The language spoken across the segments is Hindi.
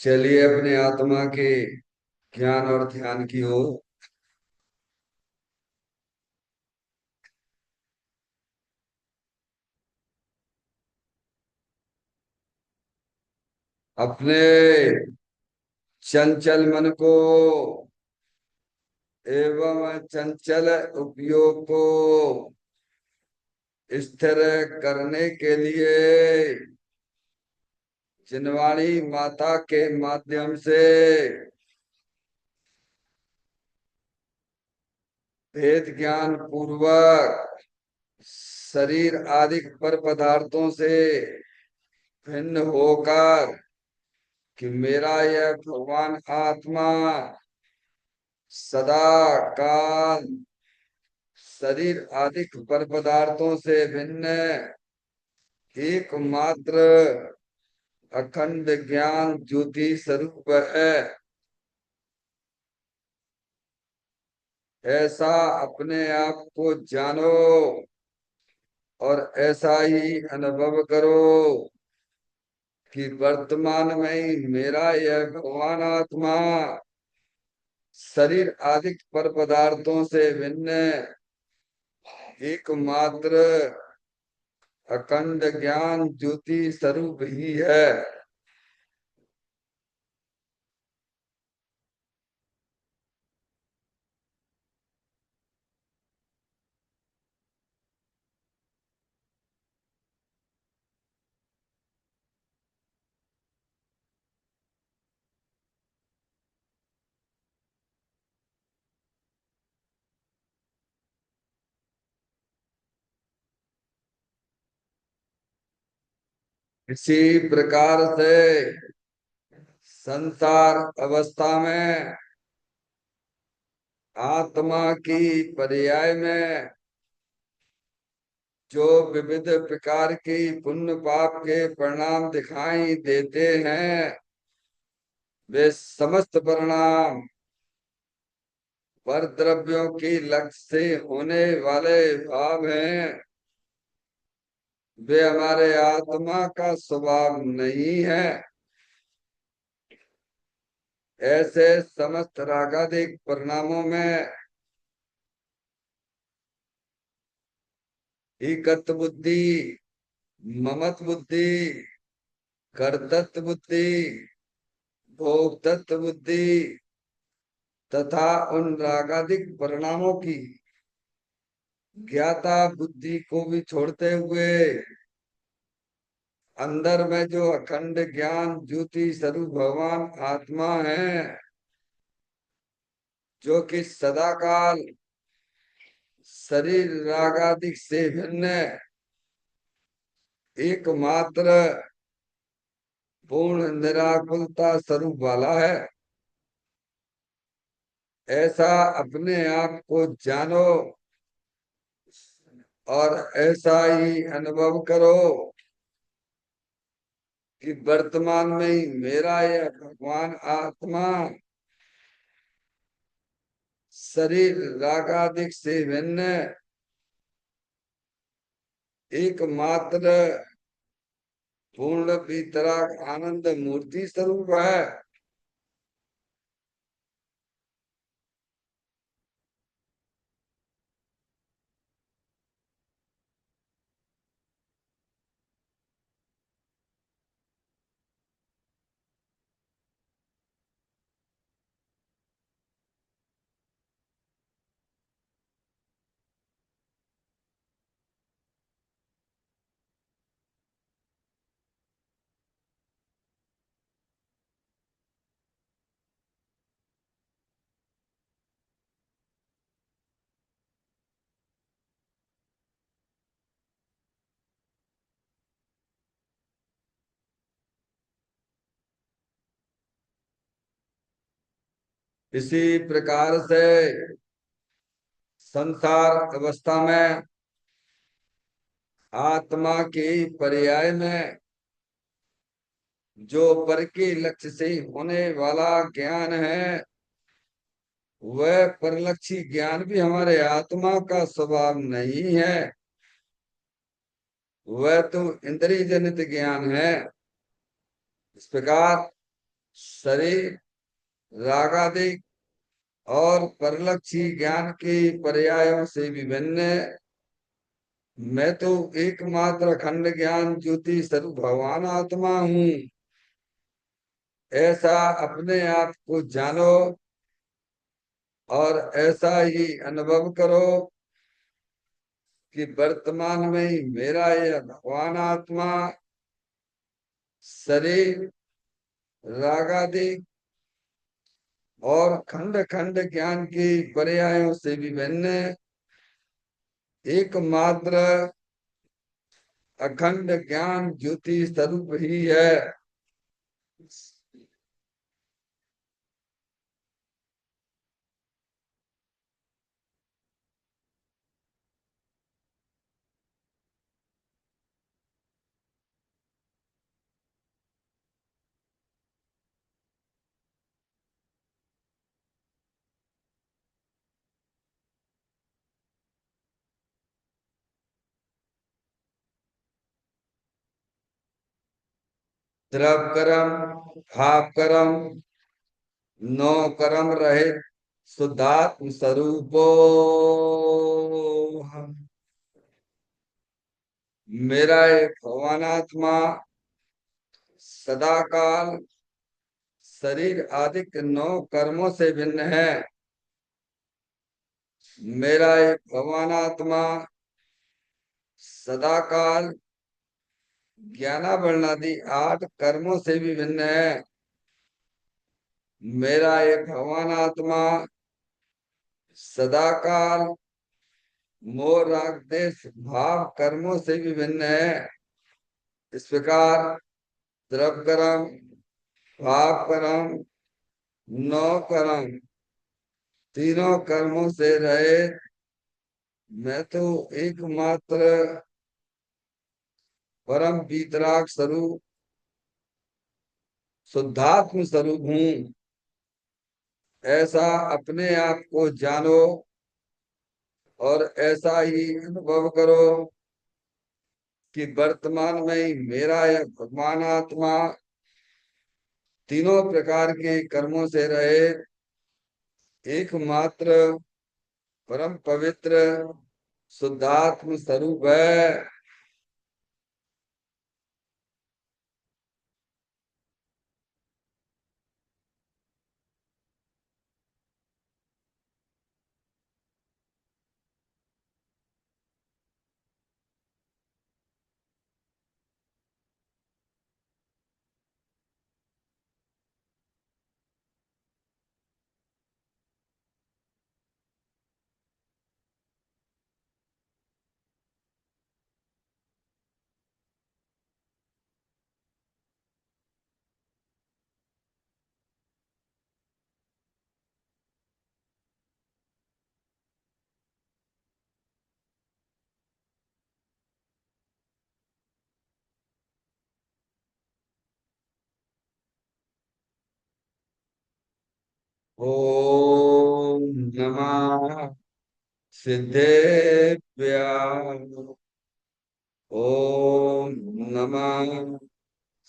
चलिए अपने आत्मा के ज्ञान और ध्यान की ओर। अपने चंचल मन को एवं चंचल उपयोग को स्थिर करने के लिए जिनवाणी माता के माध्यम से भेद ज्ञान पूर्वक शरीर आदि पर पदार्थों से भिन्न होकर कि मेरा यह भगवान आत्मा सदा काल शरीर आदि पर पदार्थों से भिन्न एकमात्र अखंड ज्ञान ज्योति स्वरूप है। ऐसा अपने आप को जानो और ऐसा ही अनुभव करो कि वर्तमान में ही मेरा यह भगवान आत्मा शरीर आदि पर पदार्थों से भिन्न एकमात्र अखंड ज्ञान ज्योति स्वरूप ही है। इसी प्रकार से संसार अवस्था में आत्मा की पर्याय में जो विविध प्रकार की पुण्य पाप के परिणाम दिखाई देते हैं वे समस्त परिणाम पर द्रव्यों की लक्ष्य से होने वाले भाव हैं। वे हमारे आत्मा का स्वभाव नहीं है। ऐसे समस्त रागादिक परिणामों में एकत्व बुद्धि, ममत बुद्धि, कर्तृत्व बुद्धि, भोक्तृत्व बुद्धि तथा उन रागादिक परिणामों की ज्ञाता बुद्धि को भी छोड़ते हुए अंदर में जो अखंड ज्ञान ज्योति स्वरूप भगवान आत्मा है जो कि सदा काल शरीर रागादिक से भिन्न एकमात्र पूर्ण निराकुलता स्वरूप वाला है। ऐसा अपने आप को जानो और ऐसा ही अनुभव करो कि वर्तमान में ही मेरा यह भगवान आत्मा शरीर रागादिक से भिन्न एकमात्र पूर्ण वितराग आनंद मूर्ति स्वरूप है। इसी प्रकार से संसार अवस्था में आत्मा के पर्याय में जो पर के लक्ष्य से होने वाला ज्ञान है वह परलक्षी ज्ञान भी हमारे आत्मा का स्वभाव नहीं है। वह तो इंद्रिय जनित ज्ञान है। इस प्रकार शरीर, रागादि और परलक्षी ज्ञान के पर्यायों से विभिन्न मैं तो एकमात्र अखंड ज्ञान ज्योति स्वरूप भगवान आत्मा हूँ। ऐसा अपने आप को जानो और ऐसा ही अनुभव करो कि वर्तमान में ही मेरा यह भगवान आत्मा शरीर, रागादि और खंड खंड ज्ञान के पर्यायों से विभिन्न एकमात्र अखंड ज्ञान ज्योति स्वरूप ही है। द्रव कर्म, भाव कर्म, नो कर्म रहित शुद्धात्म स्वरूपो हम। मेरा एक भगवानात्मा सदाकाल शरीर आदि के 9 कर्मों से भिन्न है। मेरा एक भगवानात्मा सदाकाल ज्ञानावरणादि 8 कर्मों से भी भिन्न है। मेरा एक भगवान आत्मा सदाकाल मोह राग देश भाव कर्मों से भी भिन्न है। इस प्रकार द्रव कर्म, भाव कर्म, नौ कर्म, तीनों कर्मों से रहे मैं तो एकमात्र परम वीतराग स्वरूप शुद्धात्म स्वरूप हूँ। ऐसा अपने आप को जानो और ऐसा ही अनुभव करो कि वर्तमान में ही मेरा यह भगवान आत्मा तीनों प्रकार के कर्मों से रहे एकमात्र परम पवित्र शुद्धात्म स्वरूप है। ओम नमः सिद्धेभ्यः। ओम नमः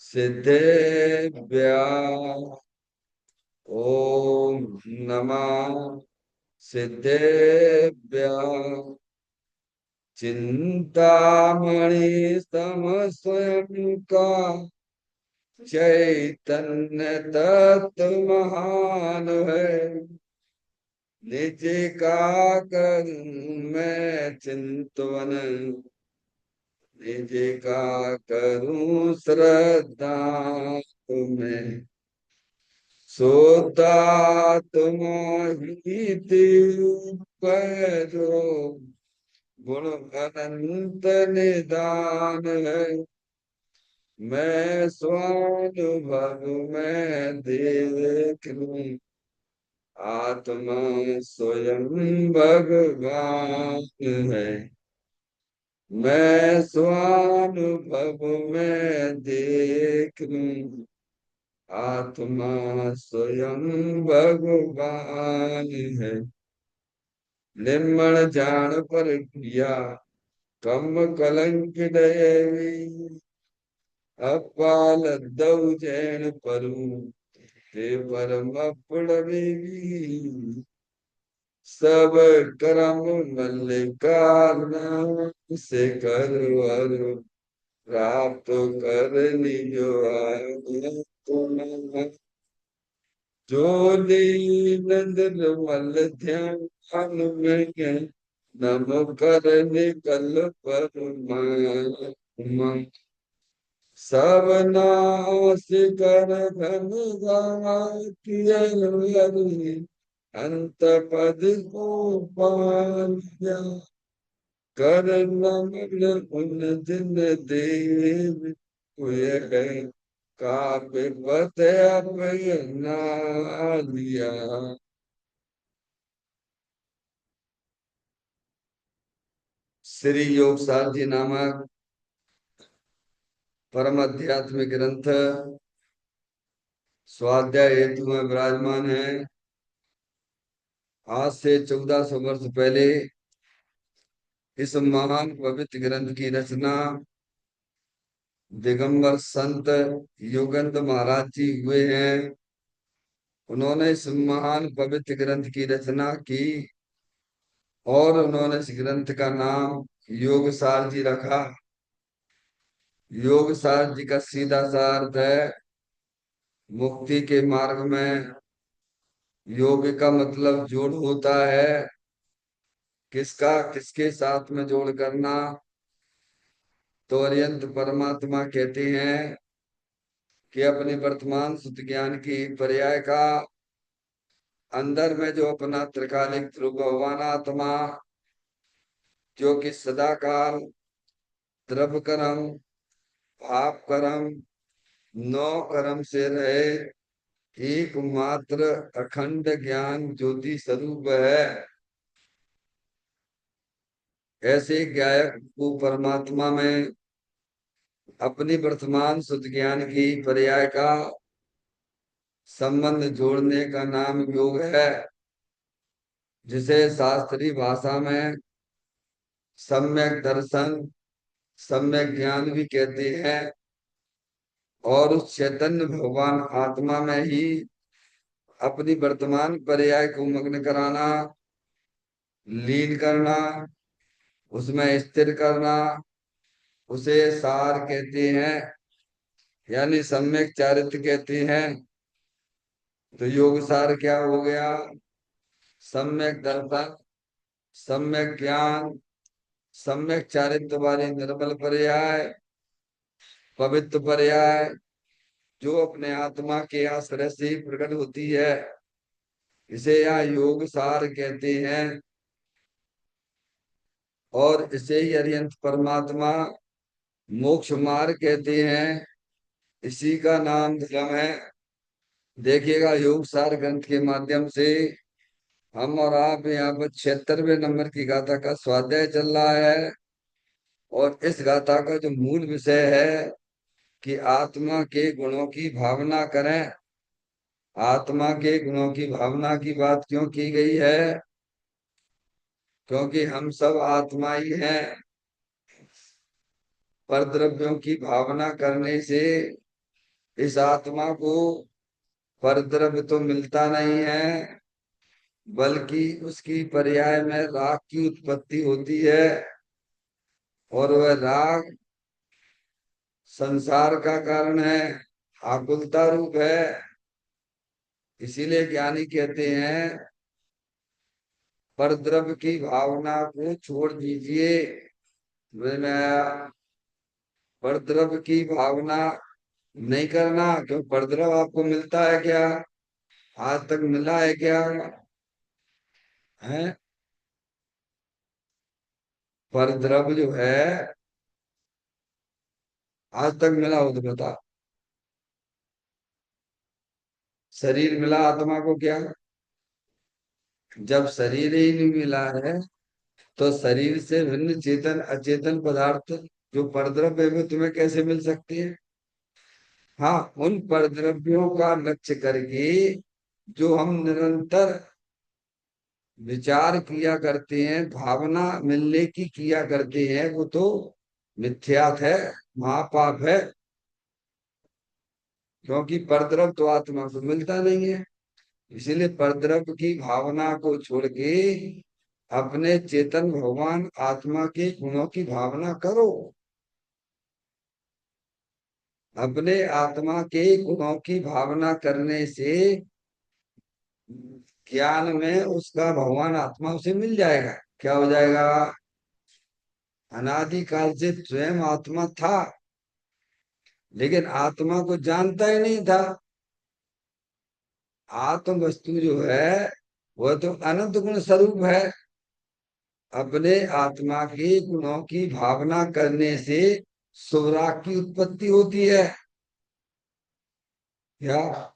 सिद्धेभ्यः। ओम नमः सिद्धेभ्यः। चिंतामणि सम स्वयं का चैतन्य तत्व महान है। निज का करूं मैं चिंतवन, निज का करूं श्रद्धा तुम्हें। सोता तुम ही दिव्य गुण अनंत निदान है। मैं स्वानुभव में देख लूं आत्मा स्वयं भगवान है। मैं स्वानुभव में देख लूं आत्मा स्वयं भगवान है। निर्मल जान पर किया कम कलंक दयवी अपाल दौ जैन परू। हे परम पुरवी सब करम मल्लिकार से करवर प्राप्त कर लियो आज्ञा तुम्हें। जो नंदन मल ध्यान में नम कर निकल पर सब नाश कर घन घाटी अंत पद को पान कर नमन उन दिन देव हुए है काव्य पत अपना लिया। श्री योग सारथी नामक परम आध्यात्मिक ग्रंथ स्वाध्याय हेतु में विराजमान है। आज से 1400 वर्ष पहले इस महान पवित्र ग्रंथ की रचना दिगंबर संत योगेंद्र महाराज जी हुए हैं। उन्होंने इस महान पवित्र ग्रंथ की रचना की और उन्होंने इस ग्रंथ का नाम योग सार जी रखा। योग सार जी का सीधा सा अर्थ है मुक्ति के मार्ग में योग का मतलब जोड़ होता है। किसका किसके साथ में जोड़ करना? तो अरिहंत परमात्मा कहते हैं कि अपने वर्तमान सुत ज्ञान की पर्याय का अंदर में जो अपना त्रिकालिक ध्रुव भगवान आत्मा जो कि सदाकाल द्रव्य कर्म भाव कर्म नौ कर्म से रहे एकमात्र अखंड ज्ञान ज्योति स्वरूप है। ऐसे गायक को परमात्मा में अपनी वर्तमान शुद्ध ज्ञान की पर्याय का संबंध जोड़ने का नाम योग है, जिसे शास्त्रीय भाषा में सम्यक दर्शन सम्यक ज्ञान भी कहते हैं। और उस चैतन्य भगवान आत्मा में ही अपनी वर्तमान पर्याय को मग्न कराना, लीन करना, उसमें स्थिर करना, उसे सार कहते हैं, यानी सम्यक चारित्र कहते हैं। तो योग सार क्या हो गया? सम्यक दर्शन सम्यक ज्ञान सम्यक चारित्र वाली निर्मल पर्याय पवित्र पर्याय जो अपने आत्मा के आश्रय से प्रकट होती है, इसे यहाँ योग सार कहते हैं। और इसे ही अरिहंत परमात्मा मोक्ष मार्ग कहते हैं। इसी का नाम धर्म है। देखिएगा योग सार ग्रंथ के माध्यम से हम और आप यहाँ पर 76वें नंबर की गाथा का स्वाध्याय चल रहा है। और इस गाथा का जो मूल विषय है कि आत्मा के गुणों की भावना करें। आत्मा के गुणों की भावना की बात क्यों की गई है? क्योंकि हम सब आत्मा ही हैं। पर द्रव्यों की भावना करने से इस आत्मा को पर द्रव्य तो मिलता नहीं है, बल्कि उसकी पर्याय में राग की उत्पत्ति होती है। और वह राग संसार का कारण है, आकुलता रूप है। इसीलिए ज्ञानी कहते हैं पर द्रव्य की भावना को छोड़ दीजिए। मैं पर द्रव्य की भावना नहीं करना, क्यों? पर द्रव्य आपको मिलता है क्या? आज तक मिला है क्या? है पर द्रव्य जो है आज तक मिला हो तो बता। शरीर मिला आत्मा को क्या? जब शरीर ही नहीं मिला है तो शरीर से भिन्न चेतन अचेतन पदार्थ जो परद्रव्य है वो तुम्हें कैसे मिल सकती है? हाँ, उन परद्रव्यों का लक्ष्य करके जो हम निरंतर विचार किया करते हैं, भावना मिलने की किया करते हैं, वो तो मिथ्यात है, महापाप है। क्योंकि परद्रव्य तो आत्मा को मिलता नहीं है। इसीलिए परद्रव्य की भावना को छोड़ के अपने चेतन भगवान आत्मा के गुणों की भावना करो। अपने आत्मा के गुणों की भावना करने से ज्ञान में उसका भगवान आत्मा उसे मिल जाएगा। क्या हो जाएगा? अनादिकाल से स्वयं आत्मा था, लेकिन आत्मा को जानता ही नहीं था। आत्म वस्तु जो है वह तो अनंत गुण स्वरूप है। अपने आत्मा के गुणों की भावना करने से स्वराग की उत्पत्ति होती है। क्या?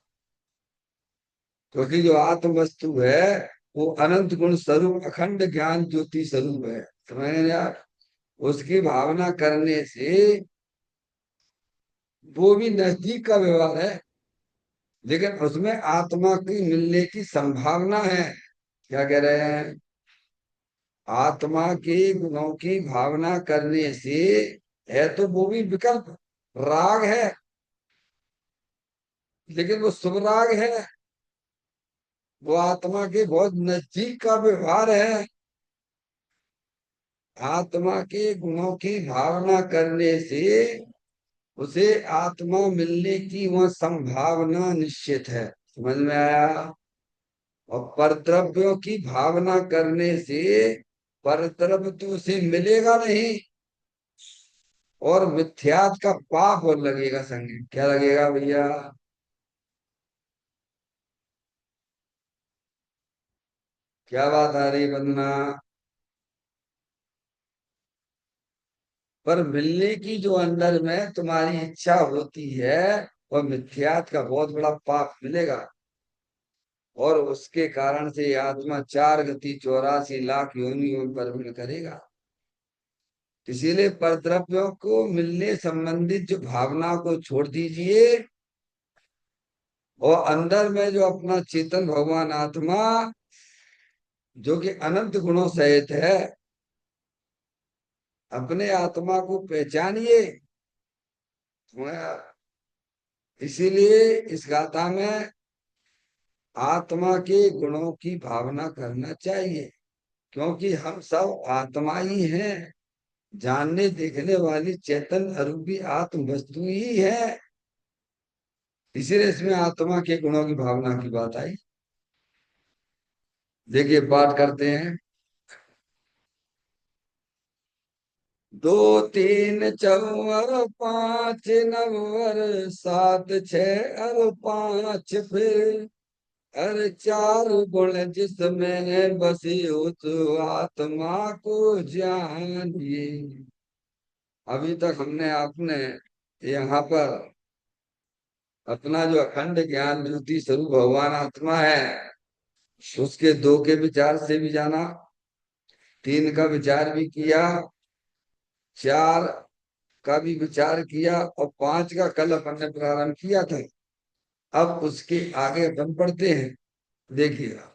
क्योंकि जो आत्म वस्तु है वो अनंत गुण स्वरूप अखंड ज्ञान ज्योति स्वरूप है। समझ रहे आप? उसकी भावना करने से वो भी नजदीक का व्यवहार है, लेकिन उसमें आत्मा की मिलने की संभावना है। क्या कह रहे हैं? आत्मा के गुणों की भावना करने से है तो वो भी विकल्प राग है, लेकिन वो शुभ राग है। वो आत्मा के बहुत नजदीक का व्यवहार है। आत्मा के गुणों की भावना करने से उसे आत्मा मिलने की वह संभावना निश्चित है। समझ में आया? और परद्रव्यों की भावना करने से परद्रव्य तो उसे मिलेगा नहीं, और मिथ्यात का पाप और लगेगा संगे। क्या लगेगा भैया? क्या बात आ रही वंदना? पर मिलने की जो अंदर में तुम्हारी इच्छा होती है, वह मिथ्यात का बहुत बड़ा पाप मिलेगा। और उसके कारण से ये आत्मा 4 गति 84 लाख योनियों में परमिट करेगा। इसीलिए परद्रव्यों को मिलने संबंधित जो भावना को छोड़ दीजिए, और अंदर में जो अपना चेतन भगवान आत्मा जो कि अनंत गुणों सहित है, अपने आत्मा को पहचानिए। इसीलिए इस गाथा में आत्मा के गुणों की भावना करना चाहिए, क्योंकि हम सब आत्मा ही हैं। जानने देखने वाली चेतन अरूपी आत्म वस्तु ही है। इसीलिए इसमें आत्मा के गुणों की भावना की बात आई। देखिए पाठ करते हैं। 2 3 4 5 नंबर 7 6 और 5 फिर हर 4 गुण जिसमें बसी उस आत्मा को जानिए। अभी तक हमने आपने यहाँ पर अपना जो अखंड ज्ञान ज्योति स्वरूप भगवान आत्मा है उसके 2 के विचार से भी जाना, 3 का विचार भी किया, 4 का भी विचार किया, और 5 का कल अपन ने प्रारंभ किया था। अब उसके आगे अपन पढ़ते हैं। देखिएगा।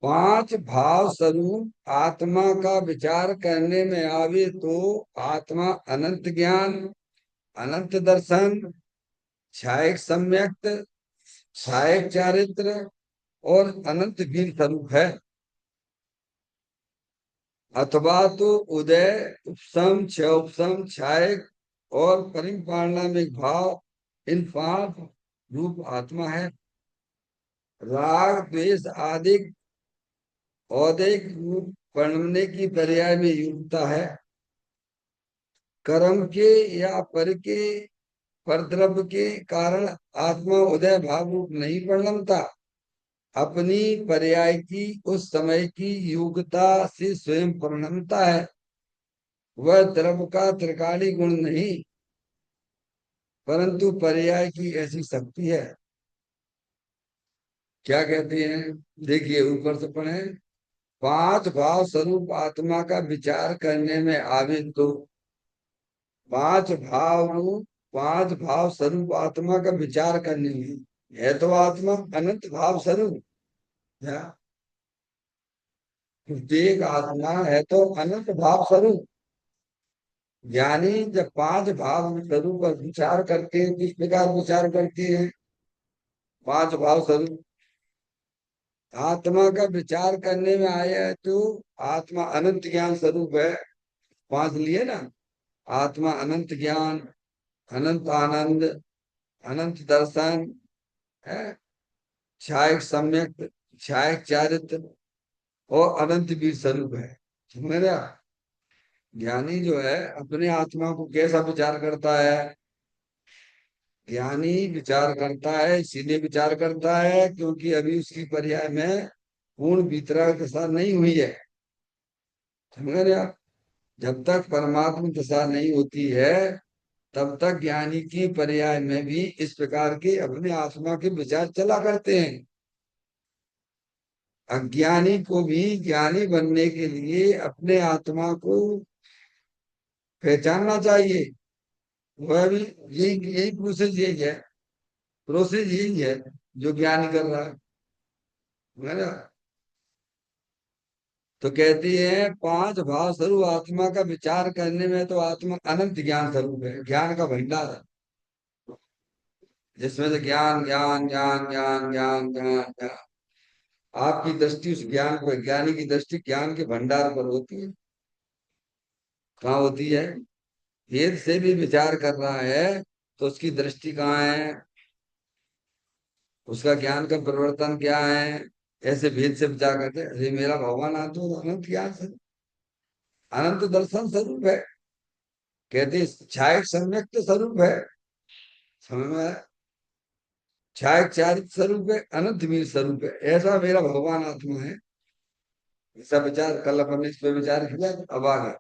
5 भाव स्वरूप आत्मा का विचार करने में आवे तो आत्मा अनंत ज्ञान, अनंत दर्शन, छायक सम्यक्त, छायक चारित्र और अनंत वीर स्वरूप है। अथवा तो उदय, उपसम, छह उपसम, छायक और परिपालनामिक भाव, इन 5 रूप आत्मा है। राग द्वेष आदि औदिक रूप पढ़ने की पर्याय में युक्ता है। कर्म के या पर के परद्रव्य के कारण आत्मा उदय भाव रूप नहीं परिणमता। अपनी पर्याय की उस समय की योग्यता से स्वयं परिणमता है। वह द्रव्य का त्रिकाली गुण नहीं, परंतु पर्याय की ऐसी शक्ति है। क्या कहती हैं? देखिए ऊपर से पढ़े। 5 भाव स्वरूप आत्मा का विचार करने में आवे तो 5 भाव रूप 5 भाव स्वरूप आत्मा का विचार करने में है तो आत्मा अनंत भाव स्वरूप। क्या? एक आत्मा है तो अनंत भाव स्वरूप। ज्ञानी जब पांच भाव स्वरूप पर विचार करते हैं, किस प्रकार विचार करते हैं? पांच भाव स्वरूप आत्मा का विचार करने में आया है तो आत्मा अनंत ज्ञान स्वरूप है। पांच लिए ना। आत्मा अनंत ज्ञान, अनंत आनंद, अनंत दर्शन है, छायक सम्यक, छायक चारित्र और अनंत वीर स्वरूप है। समझ रहे आप? ज्ञानी जो है अपने आत्मा को कैसा विचार करता है? ज्ञानी विचार करता है, इसीलिए विचार करता है क्योंकि अभी उसकी पर्याय में पूर्ण वितराग दशा नहीं हुई है। समझ रहे आप? जब तक परमात्मा दशा नहीं होती है तब तक ज्ञानी की पर्याय में भी इस प्रकार के अपने आत्मा के विचार चला करते हैं। अज्ञानी को भी ज्ञानी बनने के लिए अपने आत्मा को पहचानना चाहिए। वह भी यही यही प्रोसेस यही है जो ज्ञानी कर रहा है ना। तो कहती है पांच भाव स्वरूप आत्मा का विचार करने में तो आत्मा अनंत ज्ञान स्वरूप है, ज्ञान का भंडार है, जिसमें से ज्ञान ज्ञान ज्ञान ज्ञान ज्ञान ज्ञान ज्ञान। आपकी दृष्टि उस ज्ञान पर, ज्ञानी की दृष्टि ज्ञान के भंडार पर होती है। कहाँ होती है? भेद से भी विचार कर रहा है तो उसकी दृष्टि कहाँ है? उसका ज्ञान का परिवर्तन क्या है? ऐसे भेद से विचार करते हैं, अरे मेरा भगवान आ तो अनंत ज्ञान स्वरूप, अनंत दर्शन स्वरूप है। कहते छाया सम्यक स्वरूप है। समझ में आया? छाया चारित स्वरूप है, अनंत वीर स्वरूप है, ऐसा मेरा भगवान आत्मा है। ऐसा विचार कल अपन ने इस पे विचार किया। अब आगे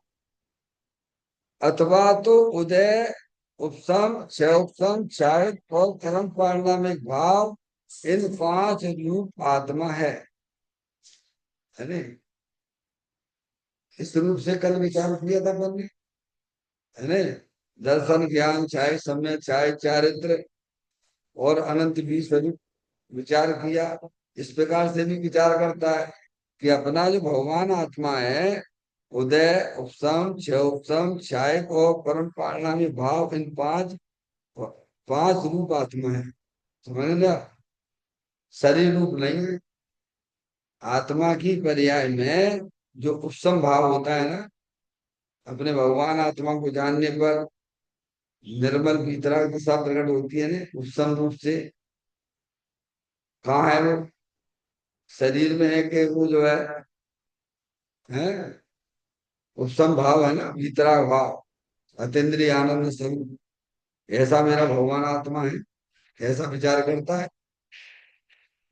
अथवा तो उदय, उपसम, क्षयोपम, छायक और परम पारिणामिक भाव, इन पांच रूप आत्मा है नहीं? इस रूप से कल विचार किया था अपन ने, है नहीं? दर्शन ज्ञान छाय सम्य छाय चारित्र और अनंत भी स्वरूप विचार किया। इस प्रकार से भी विचार करता है कि अपना जो भगवान आत्मा है, उदय, उपसम, क्षय उपसम, छायक और परम पारिणामी भाव, इन पांच पांच रूप आत्मा है। समझ लिया? शरीर रूप नहीं है। आत्मा की पर्याय में जो उपसम भाव होता है ना, अपने भगवान आत्मा को जानने पर निर्मल वितराग दशा प्रकट होती है ना उपसम रूप से। कहाँ है वो? शरीर में है कि वो जो है उपसम भाव है ना, वितराग भाव, अतीन्द्रिय आनंद स्वरूप। ऐसा मेरा भगवान आत्मा है, ऐसा विचार करता है।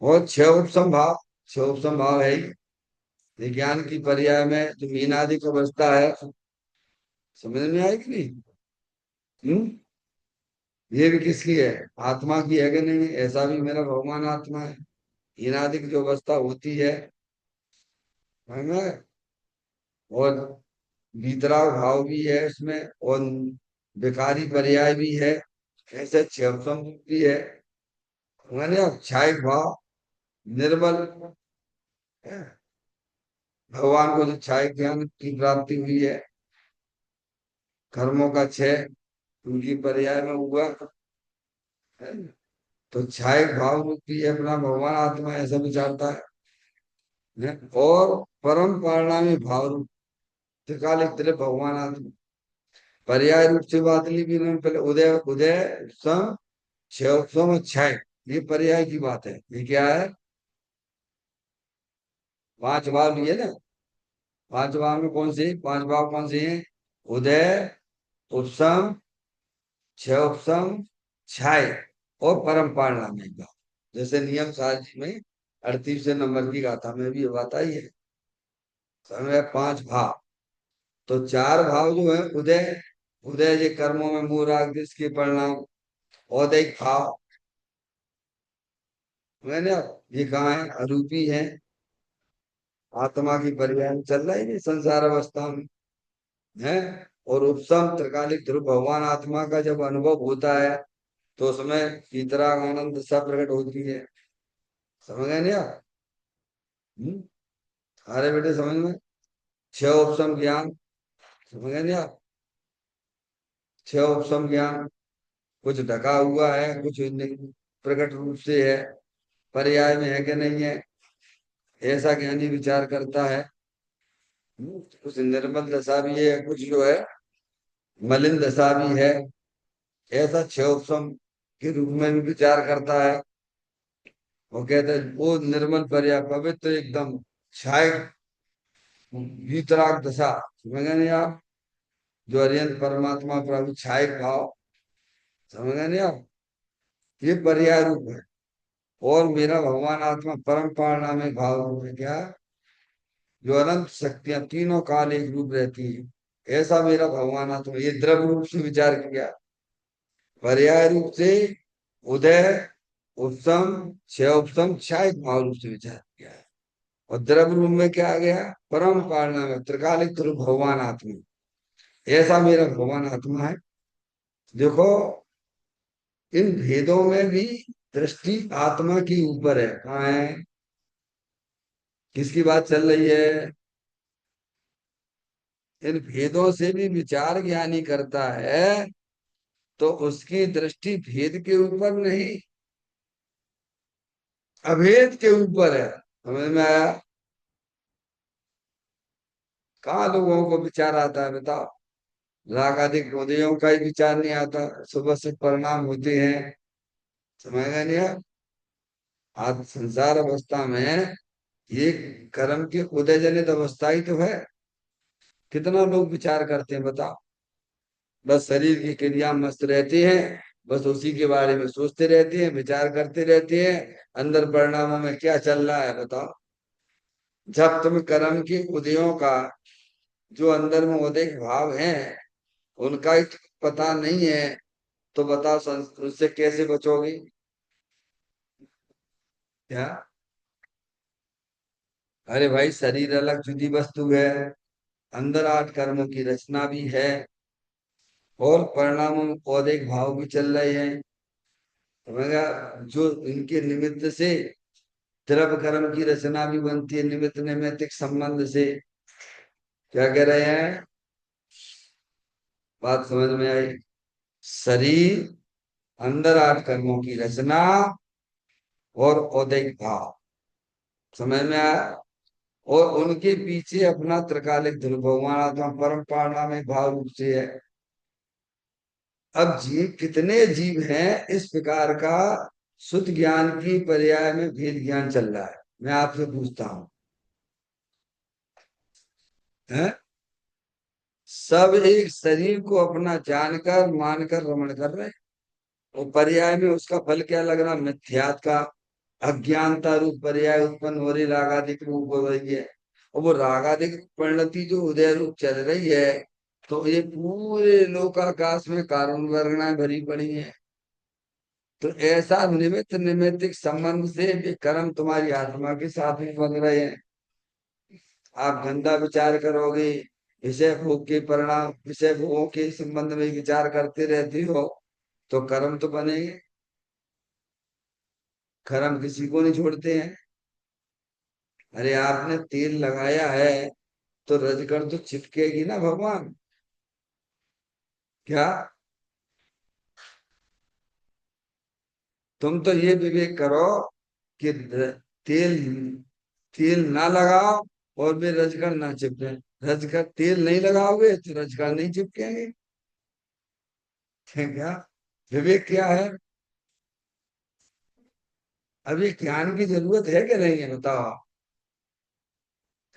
और छह उपसम भाव, छह उपसम भाव है ही विज्ञान की पर्याय में जो मीनादि को बचता है। समझ में आए कि नहीं? हम्म? ये भी किसकी है? आत्मा की है कि नहीं? ऐसा भी मेरा भगवान आत्मा है। हीनादि की जो अवस्था होती है ना, और बीतराग भाव भी है इसमें, और विकारी पर्याय भी है, ऐसे क्षमसम भी है। मैंने अब छायक भाव निर्मल है। भगवान को जो छायक ज्ञान की प्राप्ति हुई है, कर्मों का क्षय उनकी पर्याय में हुआ है। तो छायक भाव रूपी है अपना भगवान आत्मा, ऐसा विचारता है। और परम परिणामी भाव रूप त्रिकालिक तेरे भगवान आत्मा, पर्याय रूप से बात ली भी इन्होंने पहले। उदय, उदय सम, क्षय सम, क्षय, ये पर्याय की बात है। ये क्या है? पांच भाव लिए ना। पांच भाव में कौन से पांच भाव कौन से हैं? उदय, उपसम, क्षय उपसम, क्षय और परम पारिणामिक भाव। जैसे नियम सारणी में 38वें नंबर की गाथा में भी ये बात आई है। समय पांच भाव। तो चार भाव जो है उदय, उदय ये कर्मों में मूल राग के परिणाम। औदैक भाव मैंने, ये कहाँ है? अरूपी है। आत्मा की परिवहन चल रहा है नहीं संसार अवस्था में है। और उपसम त्रिकालिक ध्रुव भगवान आत्मा का जब अनुभव होता है तो उसमें वीतराग आनंद दशा प्रकट होती है। समझ गए नहीं आप? हम्म? अरे बेटे समझ में। छह उपसम ज्ञान, समझ गए नहीं आप? छह उपसम ज्ञान, कुछ ढका हुआ है, कुछ प्रकट रूप से है, पर्याय में है कि नहीं है, ऐसा ज्ञानी विचार करता है। कुछ निर्मल दशा भी है, कुछ जो है मलिन दशा भी है, ऐसा छह उपसम के रूप में भी विचार करता है। वो कहते हैं वो निर्मल पर्याय पवित्र एकदम छाय वीतराग दशा, समझ गए नहीं आप? जो अरियंत परमात्मा प्रभु छाय भाव, समझ गए नहीं आप? ये पर्याय रूप है। और मेरा भगवान आत्मा परम पारणामिक भाव रूप है क्या? जो अनंत शक्तियां तीनों काल एक रूप रहती है, ऐसा मेरा भगवान आत्मा, ये द्रव्य रूप से विचार किया। पर्याय रूप से उदय, उपसम, क्षय उपसम, क्षय भाव रूप से विचार किया है। और द्रव्य रूप में क्या आ गया? परम पारणामिक त्रिकालिक ध्रुव भगवान आत्मा, ऐसा मेरा भगवान आत्मा है। देखो, इन भेदों में भी दृष्टि आत्मा की ऊपर है। कहाँ है? किसकी बात चल रही है? इन भेदों से भी विचार ज्ञानी करता है, तो उसकी दृष्टि भेद के ऊपर नहीं, अभेद के ऊपर है। समझ में आया? कहाँ लोगों को विचार आता है बताओ? राग आदि हृदयों का ही विचार नहीं आता, सुबह से परिणाम होते हैं। समझ गए नहीं आप? आज संसार अवस्था में ये कर्म की उदय जनित अवस्था ही तो है। कितना लोग विचार करते हैं बताओ? बस शरीर की क्रिया मस्त रहती है, बस उसी के बारे में सोचते रहते हैं, विचार करते रहते हैं, अंदर परिणामों में क्या चल रहा है बताओ? जब तुम कर्म की उदयों का, जो अंदर में उदय भाव है, उनका ही पता नहीं है, तो बताओ उससे कैसे बचोगी? क्या? अरे भाई, शरीर अलग जुदी वस्तु है, अंदर आठ कर्मों की रचना भी है, और परिणामों में औदिक भाव भी चल रहे हैं। समझा? जो इनके निमित्त से द्रव्य कर्म की रचना भी बनती है, निमित्त नैमित्तिक संबंध से। क्या कह रहे हैं? बात समझ में आई? शरीर, अंदर आठ कर्मों की रचना, और औदिक भाव, समझ में आया? और उनके पीछे अपना त्रिकालिक ध्रुव भगवान आत्मा परम पारणा में भाव रूप से है। अब जीव कितने जीव हैं, इस प्रकार का शुद्ध ज्ञान की पर्याय में भेद ज्ञान चल रहा है। मैं आपसे पूछता हूं, है? सब एक शरीर को अपना जानकर मानकर रमण कर रहे हैं, और पर्याय में उसका फल क्या लग रहा? मिथ्यात का अज्ञानता रूप पर्याय उत्पन्न हो रही, रागादिक रूप हो रही है। और वो रागादिक परिणति जो उदय रूप चल रही है, तो ये पूरे लोकाकाश में कारण वर्गणाएं भरी पड़ी हैं। तो ऐसा निमित्त निमित्तिक संबंध से भी कर्म तुम्हारी आत्मा के साथ में बन रहे हैं। आप गंदा विचार करोगे, विषय भोग के परिणाम, विषय भोगों के संबंध में विचार करते रहती हो, तो कर्म तो बनेंगे। कर्म किसी को नहीं छोड़ते हैं। अरे आपने तेल लगाया है, तो रजकण तो चिपकेगी ना भगवान। क्या? तुम तो ये विवेक करो कि तेल तेल ना लगाओ, और वे रजकण ना चिपके। रजकण तेल नहीं लगाओगे तो रजकण नहीं चिपकेंगे। क्या? विवेक क्या है? अभी ज्ञान की जरूरत है कि नहीं है बताओ?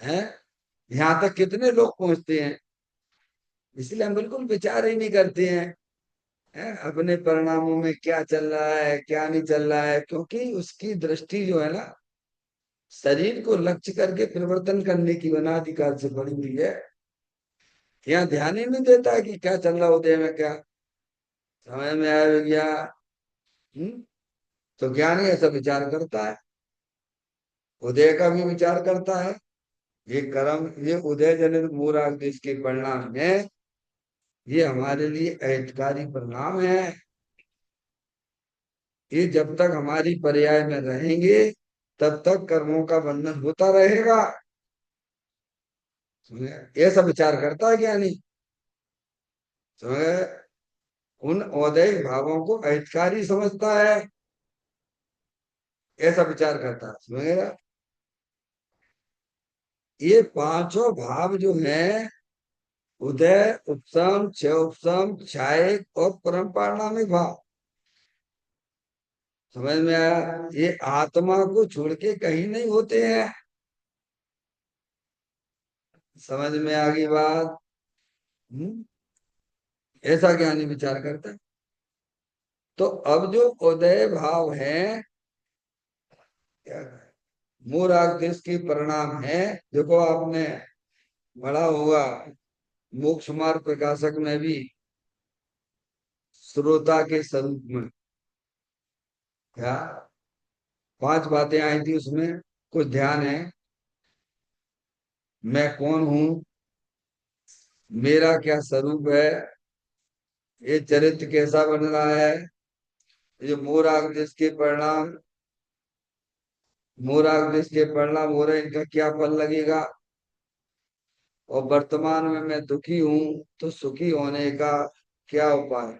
है? यहाँ तक कितने लोग पहुंचते हैं, इसलिए हम बिल्कुल विचार ही नहीं करते हैं। है? अपने परिणामों में क्या चल रहा है, क्या नहीं चल रहा है, क्योंकि उसकी दृष्टि जो है ना, शरीर को लक्ष्य करके परिवर्तन करने की अनादिकाल से पड़ी हुई है। यहाँ ध्यान ही नहीं देता है कि क्या चल रहा उदय में, क्या समय में आया गया। हम्म? तो ज्ञानी ऐसा विचार करता है, उदय का भी विचार करता है। ये कर्म, ये उदय जनित मूराग देश के परिणाम है, ये हमारे लिए अहितकारी परिणाम है। ये जब तक हमारी पर्याय में रहेंगे तब तक कर्मों का बंधन होता रहेगा। समझे? ऐसा विचार करता है ज्ञानी। समझे? उन औदैहिक भावों को अहितकारी समझता है, ऐसा विचार करता है। समझेगा? ये पांचों भाव जो हैं, उदय, उपसम, क्षय उपसम, क्षायक और परम पारिणामिक भाव, समझ में आया? ये आत्मा को छोड़ के कहीं नहीं होते हैं। समझ में आ गई बात? हम्म? ऐसा ज्ञानी विचार करता है। तो अब जो उदय भाव है, क्या मूराग देश की परिणाम है। देखो आपने पढ़ा होगा मोक्ष मार्ग प्रकाशक में भी, श्रोता के स्वरूप में क्या 5 बातें आई थी उसमें, कुछ ध्यान है? मैं कौन हूं, मेरा क्या स्वरूप है, ये चरित्र कैसा बन रहा है, ये मोराग देश के परिणाम, मोराग देश के परिणाम हो रहे हैं, इनका क्या फल लगेगा, और वर्तमान में मैं दुखी हूं तो सुखी होने का क्या उपाय।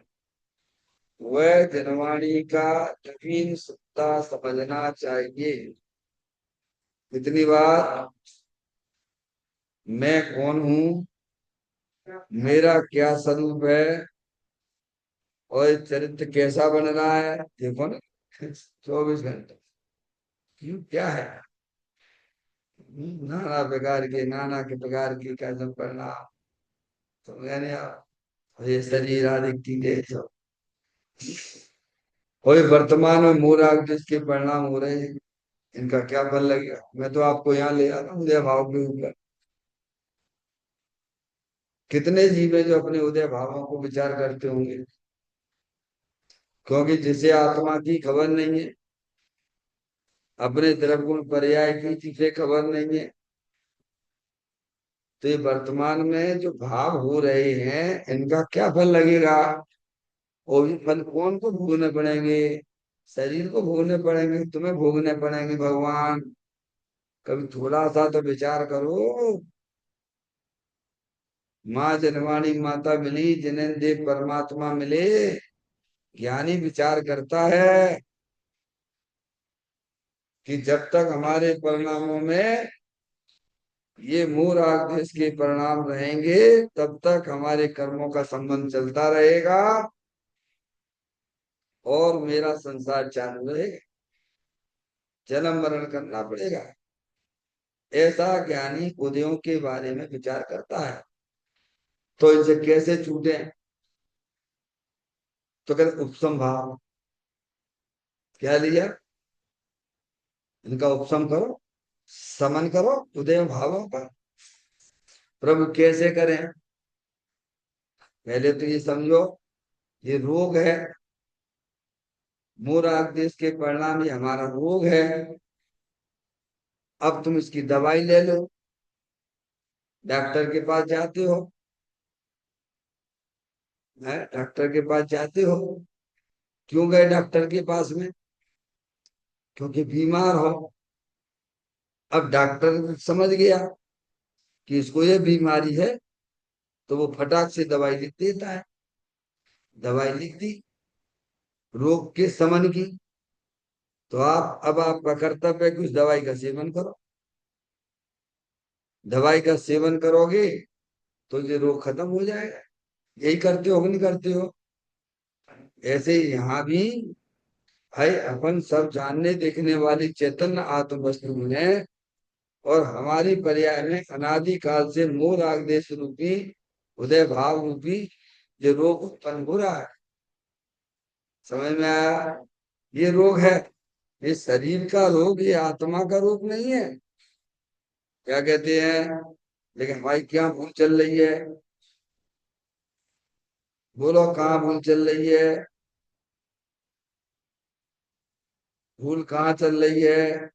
वह जनवाणी का नवीन सत्ता समझना चाहिए। इतनी बात, मैं कौन हूं, मेरा क्या स्वरूप है, और ये चरित्र कैसा बन रहा है, देखो ना 24 घंटे। क्यों, क्या है? नाना प्रकार के, नाना के प्रकार की कर्म करना। तो मैंने ये शरीर आदि चीजें सब, कोई वर्तमान में मूल जिसके परिणाम हो रहे हैं, इनका क्या फल लगेगा। मैं तो आपको यहाँ ले आ रहा हूँ उदय भाव के ऊपर। कितने जीव है जो अपने उदय भावों को विचार करते होंगे, क्योंकि जिसे आत्मा की खबर नहीं है, अपने द्रव्य पर्याय की जिसे खबर नहीं है, तो ये वर्तमान में जो भाव हो रहे हैं इनका क्या फल लगेगा। और ये फल कौन को भोगने पड़ेंगे, शरीर को भोगने पड़ेंगे, तुम्हें भोगने पड़ेंगे भगवान। कभी थोड़ा सा तो विचार करो। माँ जनवाणी माता मिली, जिन्हें देव परमात्मा मिले। ज्ञानी विचार करता है कि जब तक हमारे परिणामों में ये मूल आदेश के परिणाम रहेंगे तब तक हमारे कर्मों का संबंध चलता रहेगा और मेरा संसार चालू रहेगा, जन्म मरण करना पड़ेगा। ऐसा ज्ञानी उदयों के बारे में विचार करता है। तो इनसे कैसे छूटे? तो कहते उपसम भाव। क्या लिया? इनका उपसम करो, समन करो उदय भावों का। प्रभु कैसे करें? पहले तो ये समझो, ये रोग है, मूल आदेश के परिणाम ये हमारा रोग है। अब तुम इसकी दवाई ले लो, डॉक्टर के पास जाते हो, है डॉक्टर के पास जाते हो। क्यों गए डॉक्टर के पास में? क्योंकि बीमार हो। अब डॉक्टर समझ गया कि इसको ये बीमारी है, तो वो फटाक से दवाई लिख देता है। दवाई लिख दी रोग के समन की, तो आप अब आपका कर्तव्य है कि उस दवाई का सेवन करो। दवाई का सेवन करोगे तो ये रोग खत्म हो जाएगा। यही करते हो कि नहीं करते हो? ऐसे ही यहाँ भी है, अपन सब जानने देखने वाली चैतन्य आत्म वस्तु है, और हमारी पर्याय में अनादि काल से मोह राग देश रूपी उदय भाव रूपी जो रोग उत्पन्न हो रहा है। समझ में आया? ये रोग है, ये शरीर का रोग, ये आत्मा का रोग नहीं है। क्या कहते हैं? लेकिन हमारी क्या भूल चल रही है? बोलो कहाँ भूल चल रही है? भूल कहाँ चल रही है?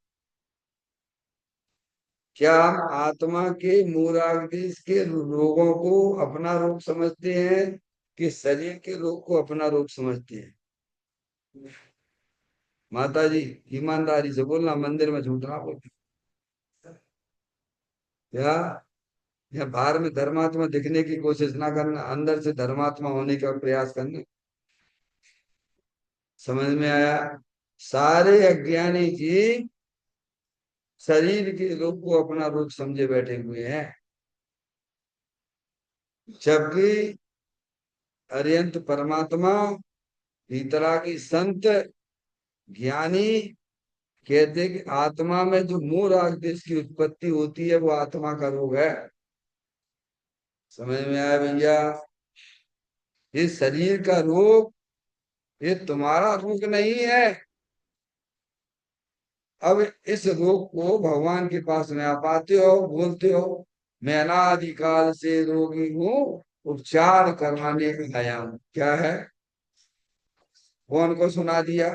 क्या हम आत्मा के मूलाग्देश के रोगों को अपना रोग समझते हैं, कि शरीर के रोग को अपना रोग समझते हैं? माता जी ईमानदारी से बोलना, मंदिर में झूठ ना बोल। या या बाहर में धर्मात्मा दिखने की कोशिश ना करना, अंदर से धर्मात्मा होने का प्रयास करना। समझ में आया? सारे अज्ञानी जी शरीर के रूप को अपना रूप समझे बैठे हुए हैं, जबकि अरिहंत परमात्मा भीतरागी संत ज्ञानी कहते कि आत्मा में जो मोह राग देश की उत्पत्ति होती है वो आत्मा का रोग है। समझ में आया भैया? ये शरीर का रोग, ये तुम्हारा रोग नहीं है। अब इस रोग को भगवान के पास में आप आते हो, बोलते हो मैं अनादिकाल से रोगी हूँ, उपचार करवाने आया हूँ। क्या है? कौन को सुना दिया?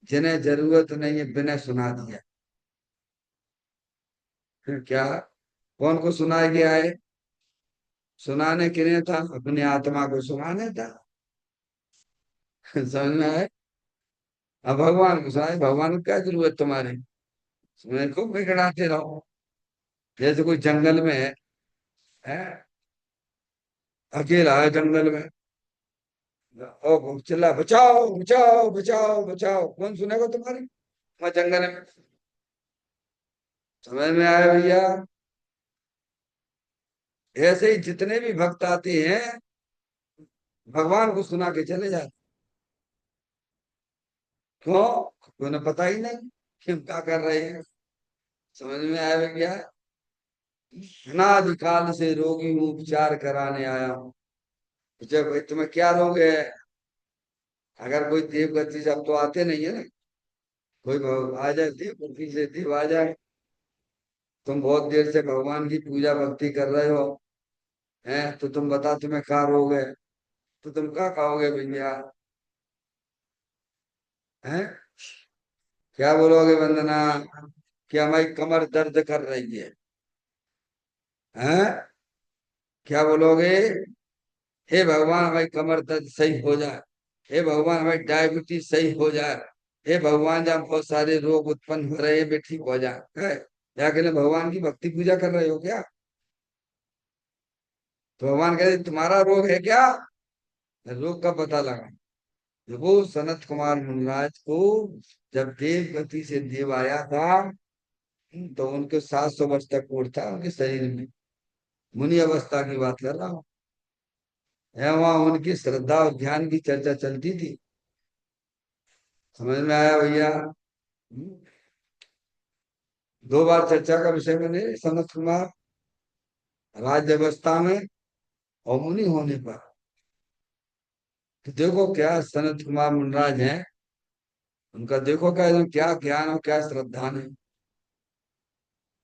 जिन्हें जरूरत नहीं है बिना सुना दिया। फिर क्या? कौन को सुनाया गया है? सुनाने के लिए था, अपनी आत्मा को सुनाने था। समझ में आए? अब भगवान को सुनाए, भगवान को क्या जरूरत तुम्हारी? सुने खूब बिगड़ाते रहो। जैसे कोई जंगल में है, अकेला है जंगल में, और चिल्ला बचाओ बचाओ बचाओ बचाओ, कौन सुनेगा तुम्हारी? वहां जंगल में। समझ में आया भैया? ऐसे ही जितने भी भक्त आते हैं भगवान को सुना के चले जाते। क्यों? उन्हें पता ही नहीं कि हम क्या कर रहे हैं। समझ में आया भैया? अनादिकाल से रोगी हूँ, उपचार कराने आया हूँ। जब भाई तुम्हें क्या रोग है? अगर कोई देव गति से, अब तो आते नहीं है ना, कोई आ जाए देव गति से, देव आ जाए, तुम बहुत देर से भगवान की पूजा भक्ति कर रहे हो, हैं, तो तुम बता तुम्हें क्या रोग है, तो तुम क्या खाओगे भैया? हैं? क्या बोलोगे वंदना? कि हमारी कमर दर्द कर रही है? हैं? क्या बोलोगे? हे भगवान हमारी कमर दर्द सही हो जाए, हे भगवान हमारी डायबिटीज सही हो जाए, हे भगवान जहाँ बहुत सारे रोग उत्पन्न हो रहे हैं वे ठीक हो जाए, है? या के लिए भगवान की भक्ति पूजा कर रहे हो क्या? तो भगवान कहते तुम्हारा रोग है क्या? रोग का पता लगा। देखो सनत कुमार मुनिराज को जब देव गति से देव आया था तो उनके 700 वर्ष तक कोढ़ था उनके शरीर में। मुनि अवस्था की बात कर रहा हूँ। वहां उनकी श्रद्धा और ज्ञान की चर्चा चलती थी। समझ में आया भैया? 2 बार चर्चा का विषय बने सनत कुमार, राज्य अवस्था में और मुनि होने पर। तो देखो क्या सनत कुमार मुनिराज हैं, उनका देखो क्या एकदम क्या ज्ञान और क्या श्रद्धा है।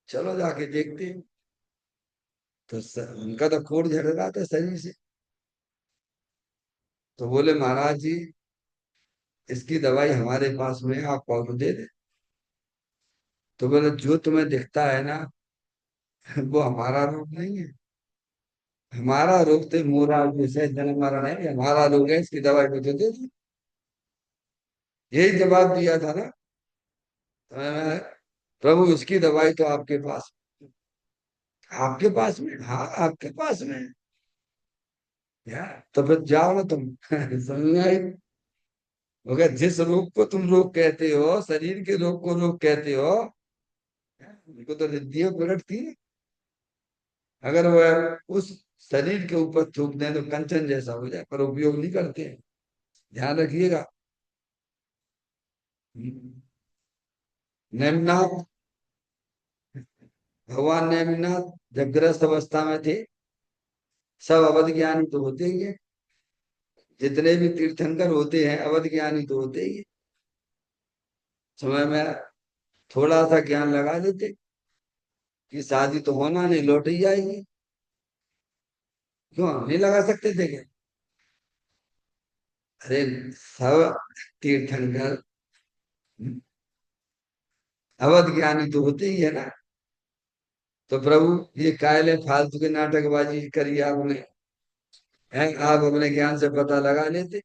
चलो जाके देखते हैं। तो उनका तो खून झड़ रहा था शरीर से। तो बोले महाराज जी इसकी दवाई हमारे पास में है, आप कौन दे दे। तो बोले जो तुम्हें दिखता है ना वो हमारा रोग नहीं है। हमारा रोग तो मोरा जैसे जन्म मरण है, हमारा रोग है, इसकी दवाई मुझे दे दो। यही जवाब दिया था ना। मैं, प्रभु इसकी दवाई तो आपके पास, आपके पास में, हाँ आपके पास में है। यार तो फिर जाओ ना तुम। समझ में आई? मगर जिस रोग को तुम रोग कहते हो, शरीर के रोग को रोग कहते हो, उनको तो रिद्धियां प्रकटती है। अगर वह उस शरीर के ऊपर थूक दें तो कंचन जैसा हो जाए, पर उपयोग नहीं करते हैं। ध्यान रखिएगा। नेमनाथ, भगवान नेमनाथ जब गृहस्थ अवस्था में थे, सब अवध ज्ञानी तो होते ही है। जितने भी तीर्थंकर होते हैं अवध ज्ञानी तो होते ही है। समय में थोड़ा सा ज्ञान लगा देते कि शादी तो होना नहीं, लौट ही जाएगी। क्यों नहीं लगा सकते थे क्या? अरे सब तीर्थंकर अवध ज्ञानी तो होते ही है ना। तो प्रभु ये कायले फालतू की नाटकबाजी करी आपने, है आप अपने ज्ञान से पता लगा लेते।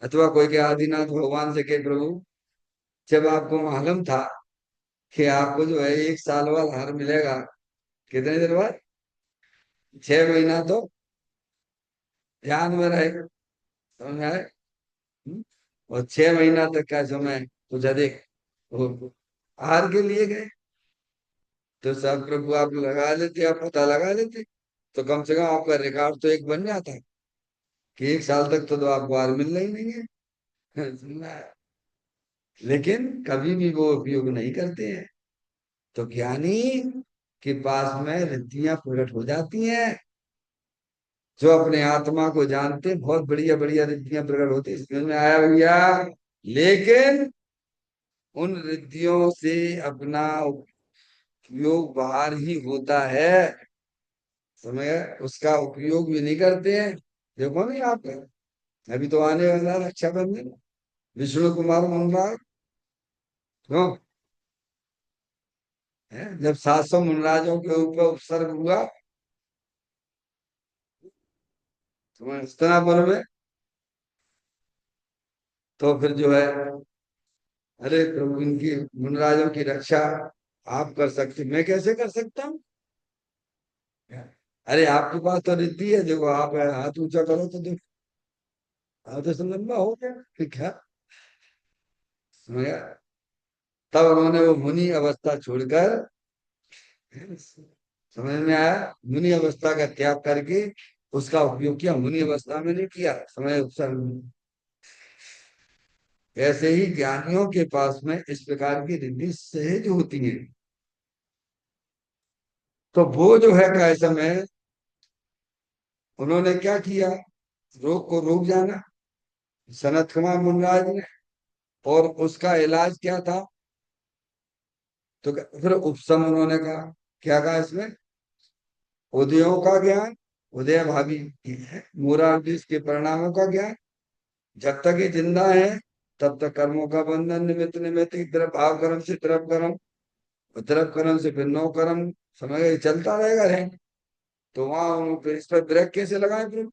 अथवा कोई के आदिनाथ भगवान से कहे प्रभु जब आपको मालूम था कि आपको जो है 1 साल बाद हार मिलेगा, कितने दिन बाद? 6 महीना तो ध्यान में रहेगा। समझ में आए? हम्म? और 6 महीना तक का समय कुछ अधिक वो आहार के लिए गए। तो सब प्रभु आप लगा लेते, आप पता लगा लेते, तो कम से कम आपका रिकॉर्ड तो एक बन जाता है कि 1 साल तक तो आपको आहार मिलना ही नहीं है। लेकिन कभी भी वो उपयोग नहीं करते हैं। तो ज्ञानी के पास में रिद्धियां प्रकट हो जाती हैं। जो अपने आत्मा को जानते हैं, बहुत बढ़िया बढ़िया रिद्धियां प्रकट होती है, समझ में आया भैया? लेकिन उन रिद्धियों से अपना उपयोग बाहर ही होता है। समझ गए? उसका उपयोग भी नहीं करते हैं। देखो नहीं आप, अभी तो आने वाला है रक्षाबंधन, विष्णु कुमार मुनराज, क्यों है, जब 700 मुनराजों के ऊपर उपसर्ग हुआ, तुम्हें हस्तिनापुर में, तो फिर जो है, अरे प्रभु इनकी मुनराजों की रक्षा आप कर सकते, मैं कैसे कर सकता हूँ? अरे आपके पास तो रिद्धि है, देखो आप हाथ ऊंचा करो तो देखो, हाथ तो लंबा हो गया, फिर क्या? समझ गया? तब उन्होंने वो मुनि अवस्था छोड़कर, समझ में आया, मुनि अवस्था का त्याग करके उसका उपयोग किया, मुनि अवस्था में नहीं किया समय उपसर्ग में। ऐसे ही ज्ञानियों के पास में इस प्रकार की रिद्धि सहज होती है। तो वो जो है क्या समय, उन्होंने क्या किया, रोग को रोक जाना, सनत कुमार मुनराज ने। और उसका इलाज क्या था? तो फिर उपशम उन्होंने कहा, क्या कहा इसमें? उदयों का ज्ञान, उदय भाभी मूरार्जित के परिणामों का ज्ञान। जब तक ये जिंदा है तब तक कर्मों का बंधन, निमित्त निमित्त की तरफ, भाव कर्म से तरफ कर्म, और तरफ कर्म से फिर नो कर्म, समझ गए, चलता रहेगा रहे। तो वहां फिर इस पर ब्रेक कैसे लगाए फिर?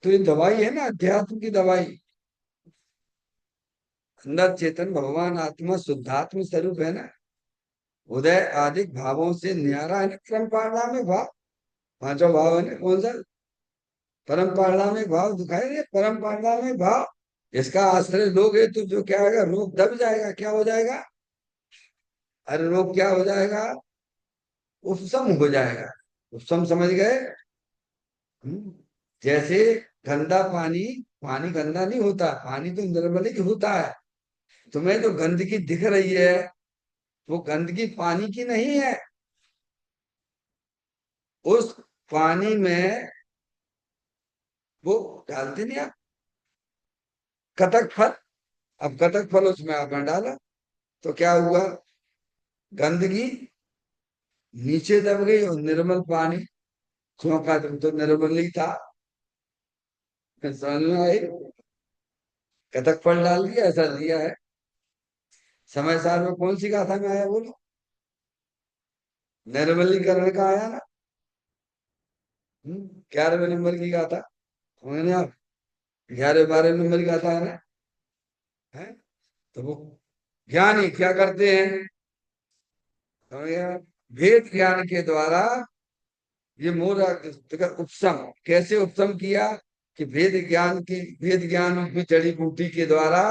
तो ये दवाई है ना, अध्यात्म की दवाई। अंदर चेतन भगवान आत्मा शुद्धात्म स्वरूप है ना, उदय आदि भावों से न्यारा है ना, परम पारणामिक भाव। पांचों भाव है ना, कौन सा? परम पारणामिक भाव दिखाई दे, परम पारणामिक भाव। इसका आश्रय लोगे तो जो क्या होगा, रोग दब जाएगा, क्या हो जाएगा? अरे रोग क्या हो जाएगा? उपशम हो जाएगा। उपशम समझ गए? हम्म। जैसे गंदा पानी, पानी गंदा नहीं होता, पानी तो निर्मल ही होता है। तुम्हें जो गंदगी दिख रही है, वो गंदगी पानी की नहीं है। उस पानी में वो डालते नहीं आप, कतक फल। अब कतक फल उसमें आपने डाला, तो क्या हुआ? गंदगी नीचे दब गई और निर्मल पानी चौंका, तो निर्मल ही था। समझ में आई? कतक फल डाल दिया, ऐसा दिया है। समय सार में कौन सी गाथा में आया बोलो? निर्मलीकरण का आया ना। 11वें नंबर की गाथा, समझने आप? 11 12 नंबर की गाथा है ना, है? तो वो ज्ञानी क्या करते हैं, समझ गए आप? भेद ज्ञान के द्वारा ये मोर उपशम, कैसे उपशम किया? कि भेद ज्ञान की जड़ी बूटी के द्वारा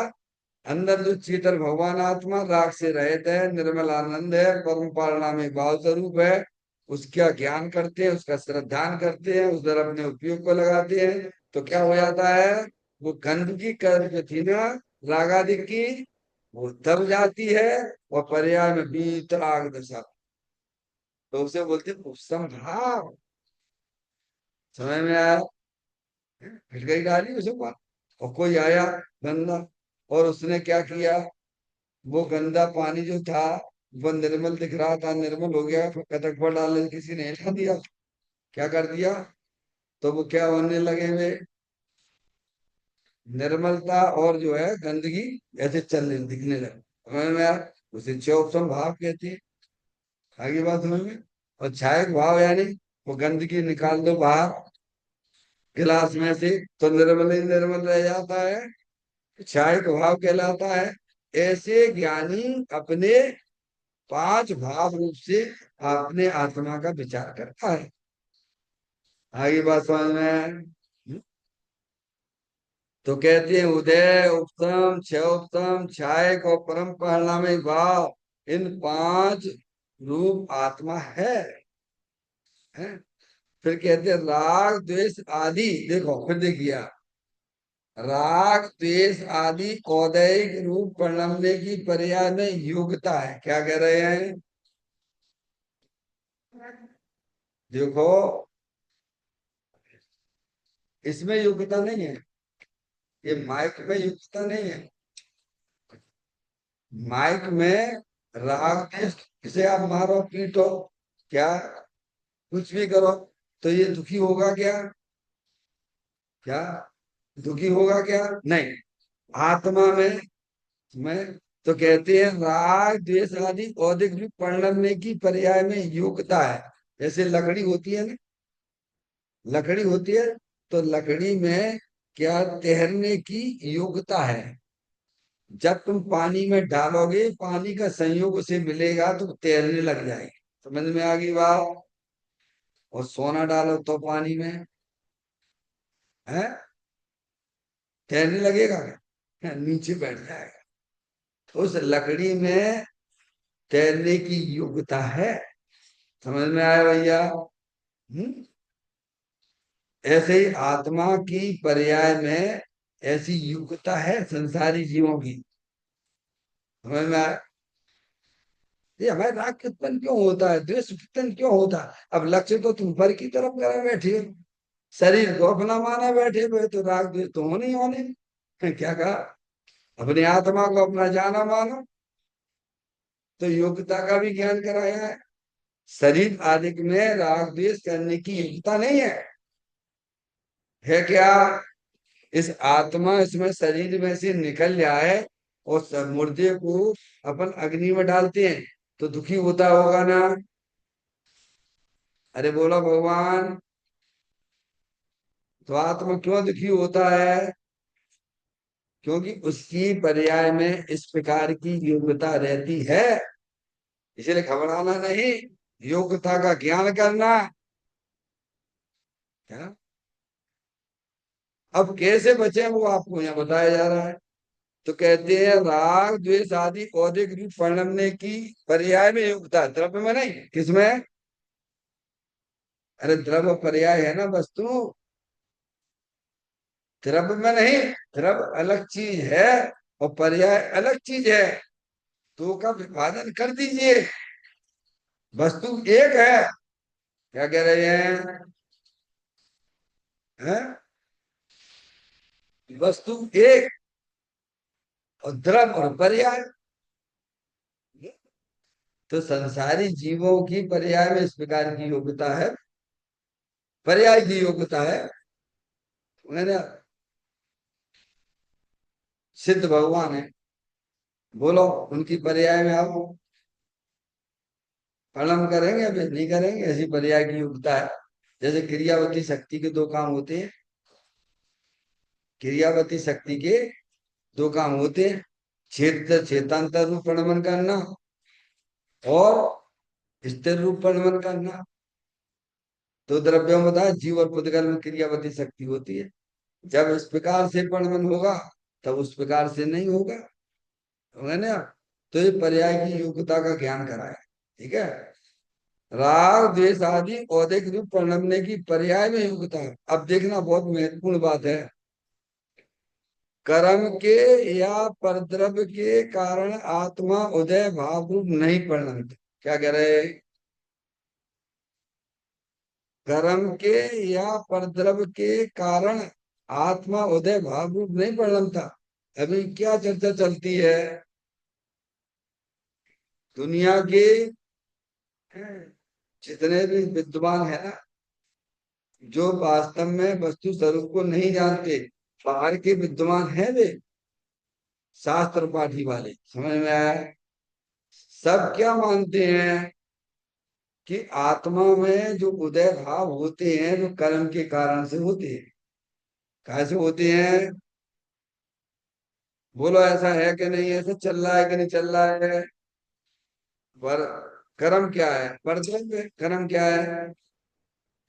अंदर जो चेतन भगवान आत्मा राग से रहित है, निर्मल आनंद है, परम पारणामिक भाव स्वरूप है, उसका ज्ञान करते हैं, उसका श्रद्धान करते हैं, उस तरफ अपने उपयोग को लगाते हैं, तो क्या हो जाता है? वो गंदगी कर जो थी ना, रागादि की, वो दब जाती है। और पर्याय में वीतराग दशा, तो उसे बोलते हैं उपशम भाव। समय में आया, फिर गई गाली उसे पार। और कोई आया गंदा, और उसने क्या किया? वो गंदा पानी जो था, वो निर्मल दिख रहा था, निर्मल हो गया, फिर कतक पर डालने किसी ने हिला दिया, क्या कर दिया? तो वो क्या होने लगे वे, निर्मलता और जो है गंदगी ऐसे चलने दिखने लगे। समझ में आया? उसे चौपसम भाव कहते हैं। आगे बात समझ में? और छायक भाव यानी वो गंदगी निकाल दो बाहर गिलास में से, तो निर्मल ही निर्मल रह जाता है, छायक भाव कहलाता है। ऐसे ज्ञानी अपने पांच भाव रूप से अपने आत्मा का विचार करता है। आगे बात समझ में। तो कहते हैं उदय उपतम क्षय उपतम छायक और परम परिणामी भाव, इन पांच रूप आत्मा है? फिर कहते हैं राग द्वेष आदि, देखो फिर देखिए, राग द्वेष आदि औदैहिक रूप परिणमने की पर्याय में योग्यता है। क्या कह रहे हैं? देखो, इसमें योग्यता नहीं है, ये माइक में योग्यता नहीं है। माइक में राग द्वेष किसे आप मारो पीटो, क्या कुछ भी करो, तो ये दुखी होगा क्या? क्या दुखी होगा क्या? नहीं। आत्मा में तो कहते हैं राग द्वेष आदि औदिक रूप परिणमने की पर्याय में योग्यता है। जैसे लकड़ी होती है ना, लकड़ी होती है, तो लकड़ी में क्या तैरने की योग्यता है। जब तुम पानी में डालोगे, पानी का संयोग उसे मिलेगा तो तैरने लग जाएगी। समझ में आ गई बात? और सोना डालो तो पानी में है, तैरने लगेगा क्या? नीचे बैठ जाएगा। उस लकड़ी में तैरने की योग्यता है। समझ में आया भैया? ऐसे ही आत्मा की पर्याय में ऐसी योग्यता है संसारी जीवों की। समझ में आया? ये हमारे राग के उत्पन्न क्यों होता है, द्वेष उत्पन्न क्यों होता है? अब लक्ष्य तो तुम पर की तरफ करे बैठे हो, शरीर को अपना माना बैठे हुए, तो राग द्वेष तो होने ही होने। क्या कहा? अपनी आत्मा को अपना जाना मानो, तो योग्यता का भी ज्ञान कराया है। शरीर आदि में राग द्वेष करने की योग्यता नहीं है क्या? इस आत्मा इसमें शरीर में से निकल जाए और सब मुर्दे को अपन अग्नि में डालते हैं, तो दुखी होता होगा ना? अरे बोला भगवान, तो आत्मा क्यों दुखी होता है? क्योंकि उसकी पर्याय में इस प्रकार की योग्यता रहती है। इसलिए घबराना नहीं, योग्यता का ज्ञान करना। क्या? अब कैसे बचे वो आपको यहाँ बताया जा रहा है। तो कहते हैं राग द्वेष आदि औदिक रूप परिणमने की पर्याय में योग्यता, द्रव्य में नहीं। किसमें? अरे द्रव्य पर्याय है ना वस्तु, द्रव्य में नहीं। द्रव्य अलग चीज है और पर्याय अलग चीज है, दो का विभाजन कर दीजिए, वस्तु एक है। क्या कह रहे हैं? वस्तु एक और द्रव्य और पर्याय। तो संसारी जीवों की पर्याय में इस प्रकार की योग्यता है, पर्याय की योग्यता है ना? सिद्ध भगवान है, बोलो उनकी पर्याय में आप प्रणाम करेंगे? अभी नहीं करेंगे, ऐसी पर्याय की योग्यता है। जैसे क्रियावती शक्ति के दो काम होते हैं, क्रियावती शक्ति के दो काम होते हैं, चेतांतर रूप प्रणमन करना और स्थिर रूप प्रणमन करना। तो द्रव्यों में बताया जीव और पुद्गल में क्रियावती शक्ति होती है। जब इस प्रकार से प्रणमन होगा, तब उस प्रकार से नहीं होगा, है ना? तो ये पर्याय की योग्यता का ज्ञान कराया। ठीक है? राग द्वेष आदि औदिक रूप परिणमने की पर्याय में योग्यता है। अब देखना, बहुत महत्वपूर्ण बात है। कर्म के या परद्रव्य के कारण आत्मा उदय भाव रूप नहीं परिणमती। क्या कह रहे हैं? कर्म के या परद्रव्य के कारण आत्मा उदय भाव रूप नहीं परिणमता। अभी क्या चर्चा चलती है? दुनिया के जितने भी विद्वान है ना, जो वास्तव में वस्तु स्वरूप को नहीं जानते, बाहर के विद्वान है वे, शास्त्र पाठी वाले, समझ में आया? सब क्या मानते हैं कि आत्मा में जो उदय भाव होते हैं वो कर्म के कारण से होते हैं। कैसे होते हैं? बोलो ऐसा है कि नहीं, ऐसा चल रहा है कि नहीं चल रहा है। पर कर्म क्या है, परद्रव्य है। कर्म क्या है,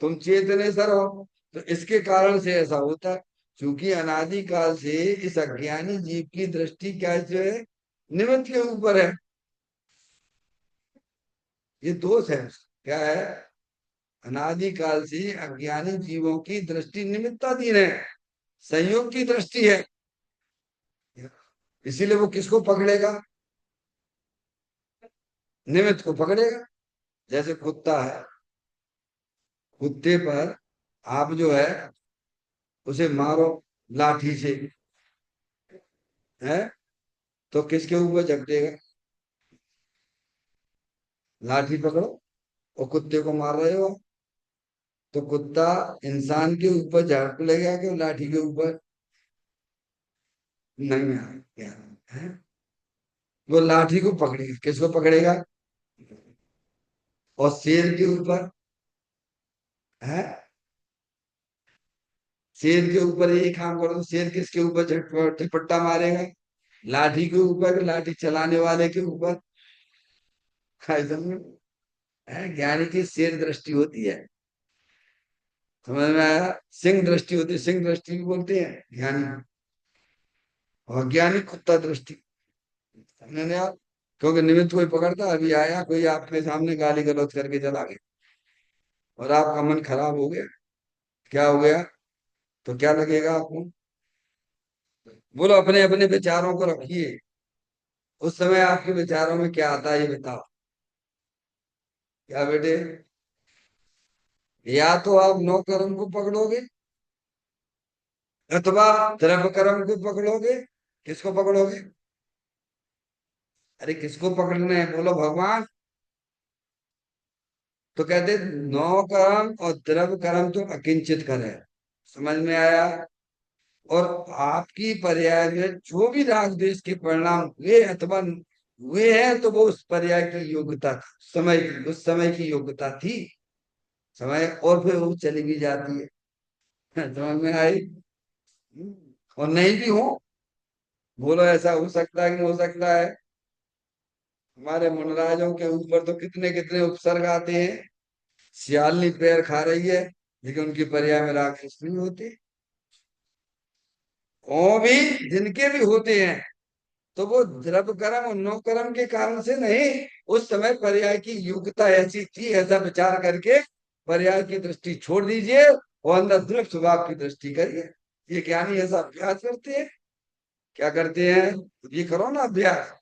तुम चेतनेश्वर हो, तो इसके कारण से ऐसा होता है। क्योंकि अनादि काल से इस अज्ञानी जीव की दृष्टि क्या जो है, निमित्त के ऊपर है। ये दोष है। क्या है, अनादि काल से अज्ञानी जीवों की दृष्टि निमित्ताधीन है, संयोग की दृष्टि है। इसीलिए वो किसको पकड़ेगा, निमित्त को पकड़ेगा। जैसे कुत्ता है, कुत्ते पर आप जो है उसे मारो लाठी से, है, तो किसके ऊपर झपटेगा, लाठी पकड़ो और कुत्ते को मार रहे हो, तो कुत्ता इंसान के ऊपर झाड़ लेगा कि लाठी के ऊपर, नहीं आ क्या है, वो लाठी को पकड़ेगा, किसको पकड़ेगा, और शेर के ऊपर है, शेर के ऊपर यही काम करो तो शेर किसके ऊपर झपट्टा मारेगा, लाठी के ऊपर, लाठी चलाने वाले के ऊपर। ऐसा में है, ज्ञानी की शेर दृष्टि होती है, समझ में आया। सिंह दृष्टि होती है, सिंह दृष्टि भी बोलते हैं ज्ञानी, और ज्ञानी कुत्ता दृष्टि। समझने आप, क्योंकि निमित्त कोई पकड़ता, अभी आया कोई आपके सामने गाली गलौज करके चला गया और आपका मन खराब हो गया, क्या हो गया, तो क्या लगेगा आपको। बोलो अपने अपने विचारों को रखिए, उस समय आपके विचारों में क्या आता है ये बताओ। क्या बेटे, या तो आप नौ कर्म को पकड़ोगे, अथवा द्रव्य कर्म को पकड़ोगे। किसको पकड़ोगे, अरे किसको पकड़ना है बोलो भगवान। तो कहते नौ कर्म और द्रव्य कर्म तो अकिंचित कर है, समझ में आया। और आपकी पर्याय में जो भी राग द्वेष के परिणाम हुए अथवा हुए हैं, तो वो उस पर्याय की योग्यता थी, समय की, उस समय की योग्यता थी। समय और फिर वो चली भी जाती है। समझ में आई। और नहीं भी हो, बोलो ऐसा हो सकता है कि नहीं हो सकता है। हमारे मुनराजों के ऊपर तो कितने कितने उपसर्ग आते हैं। सियालनी पैर खा रही है, लेकिन उनकी पर्याय में राग नहीं होती। और भी जिनके भी होते हैं, तो वो द्रव्य कर्म और नौ कर्म के कारण से नहीं, उस समय पर्याय की योग्यता ऐसी थी, ऐसा विचार करके पर्याय की दृष्टि छोड़ दीजिए और अंदर दृढ़ स्वभाव की दृष्टि करिए। ये ज्ञानी ऐसा अभ्यास करते हैं। क्या करते हैं, ये करो ना अभ्यास।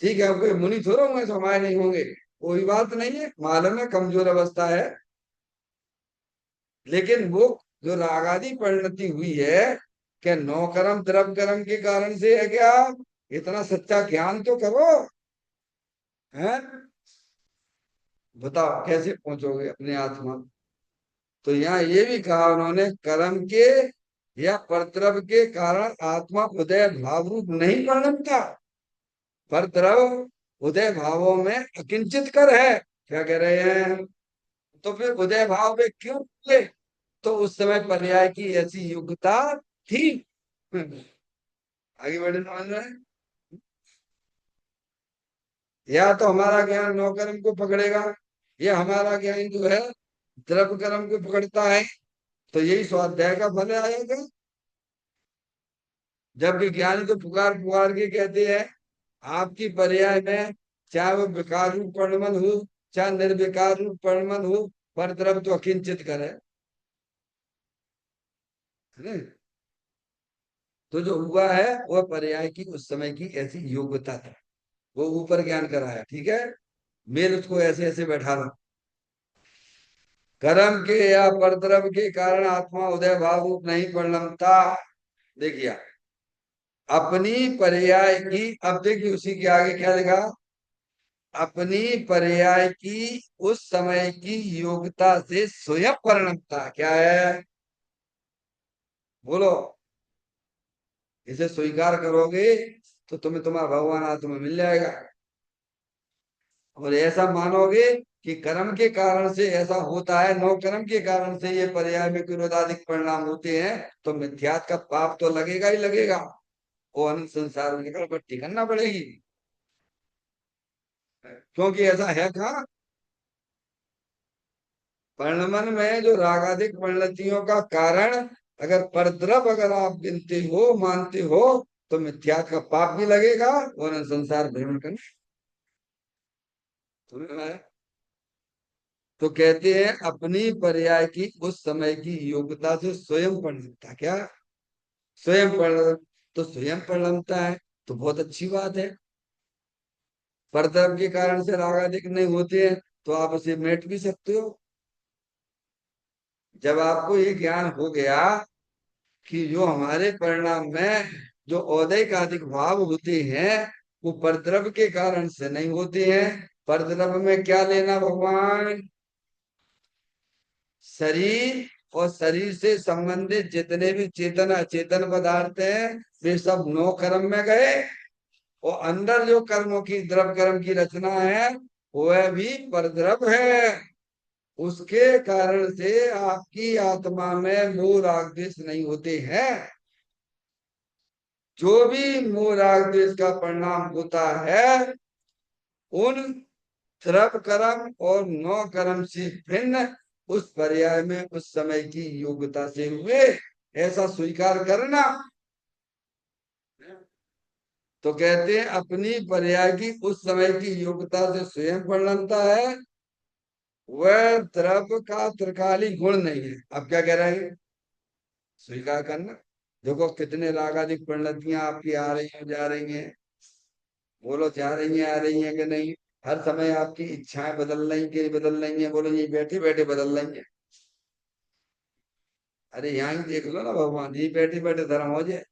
ठीक है, अब कोई मुनि थोड़े होंगे तो हमारे नहीं होंगे, कोई बात नहीं है, मालूम है कमजोर अवस्था है, लेकिन वो जो रागादि परिणति हुई है, क्या नौ कर्म द्रव्य कर्म के कारण से है क्या, इतना सच्चा ज्ञान तो करो, है। बताओ कैसे पहुंचोगे अपने आत्मा। तो यहाँ ये भी कहा उन्होंने, कर्म के या परद्रव्य के कारण आत्मा उदय भाव रूप नहीं परिणमता, परद्रव्य उदय भावों में अकिंचित कर है। क्या कह रहे हैं, तो फिर उदय भाव में क्यों हुए, तो उस समय पर्याय की ऐसी योग्यता थी। आगे बढ़े समझ में। या तो हमारा ज्ञान नौ कर्म को पकड़ेगा, या हमारा ज्ञान जो है द्रव्य कर्म को पकड़ता है, तो यही स्वाध्याय का फल आएगा। जबकि ज्ञानी तो पुकार पुकार के कहते हैं आपकी पर्याय में, चाहे वो विकार रूप परिणमन हो, चाहे निर्विकार रूप परिणमन हो, पर द्रव्य तो अकिंचित करे, है ना? तो जो हुआ है वह पर्याय की उस समय की ऐसी योग्यता था, वो ऊपर ज्ञान कराया, ठीक है। मेल उसको ऐसे ऐसे बैठा रहा। कर्म के या परद्रव्य के कारण आत्मा उदय भाव रूप नहीं परिणमता। देखिए, अपनी पर्याय की, अब देखिए उसी के आगे क्या लिखा, अपनी पर्याय की उस समय की योग्यता से स्वयं परिणमता, क्या है बोलो। इसे स्वीकार करोगे तो तुम्हें तुम्हारा भगवान तुम्हें मिल जाएगा। और ऐसा मानोगे कि कर्म के कारण से ऐसा होता है, नौ कर्म के कारण से ये पर्याय में विरोधाधिक परिणाम होते हैं, तो मिथ्यात का पाप तो लगेगा ही लगेगा। वो अनंत संसार में निकल पट्टी करना पड़ेगी, क्योंकि ऐसा है कहाँ। वर्णमन में जो रागादिक परिणतियों का कारण, अगर परद्रव अगर आप गिनते हो मानते हो, तो मिथ्या का पाप भी लगेगा और संसार भ्रमण करना तुम्हें है। तो कहते हैं अपनी पर्याय की उस समय की योग्यता से स्वयं परिणमता, क्या स्वयं परिणम, तो स्वयं परिणमता है तो बहुत अच्छी बात है। परद्रव के कारण से रागादिक नहीं होते हैं तो आप उसे मेट भी सकते हो। जब आपको ये ज्ञान हो गया कि जो हमारे परिणाम में जो औदैक आदिक भाव होते हैं वो परद्रव के कारण से नहीं होते हैं। परद्रव में क्या लेना भगवान, शरीर और शरीर से संबंधित जितने भी चेतन अचेतन पदार्थ हैं वे सब नौ कर्म में गए, और अंदर जो कर्मों की द्रव कर्म की रचना है वह भी परद्रव है। उसके कारण से आपकी आत्मा में मोह राग द्वेष नहीं होते हैं। जो भी मोह राग द्वेष का परिणाम होता है उन द्रव कर्म और नौ कर्म से भिन्न उस पर्याय में उस समय की योग्यता से हुए, ऐसा स्वीकार करना। तो कहते हैं अपनी पर्याय की उस समय की योग्यता से स्वयं परिणमता है, वह द्रव का त्रिकाली गुण नहीं है। अब क्या कह रहे हैं, स्वीकार करना। देखो कितने रागादिक परिणतियां आपकी आ रही हैं जा रही हैं, बोलो जा रही हैं आ रही हैं कि नहीं। हर समय आपकी इच्छाएं बदल रही कि बदल रही हैं, बोलो ये बैठे बैठे बदल रही हैं। अरे यहाँ ही देख लो ना भगवान, ये बैठे बैठे धर्म हो जाए।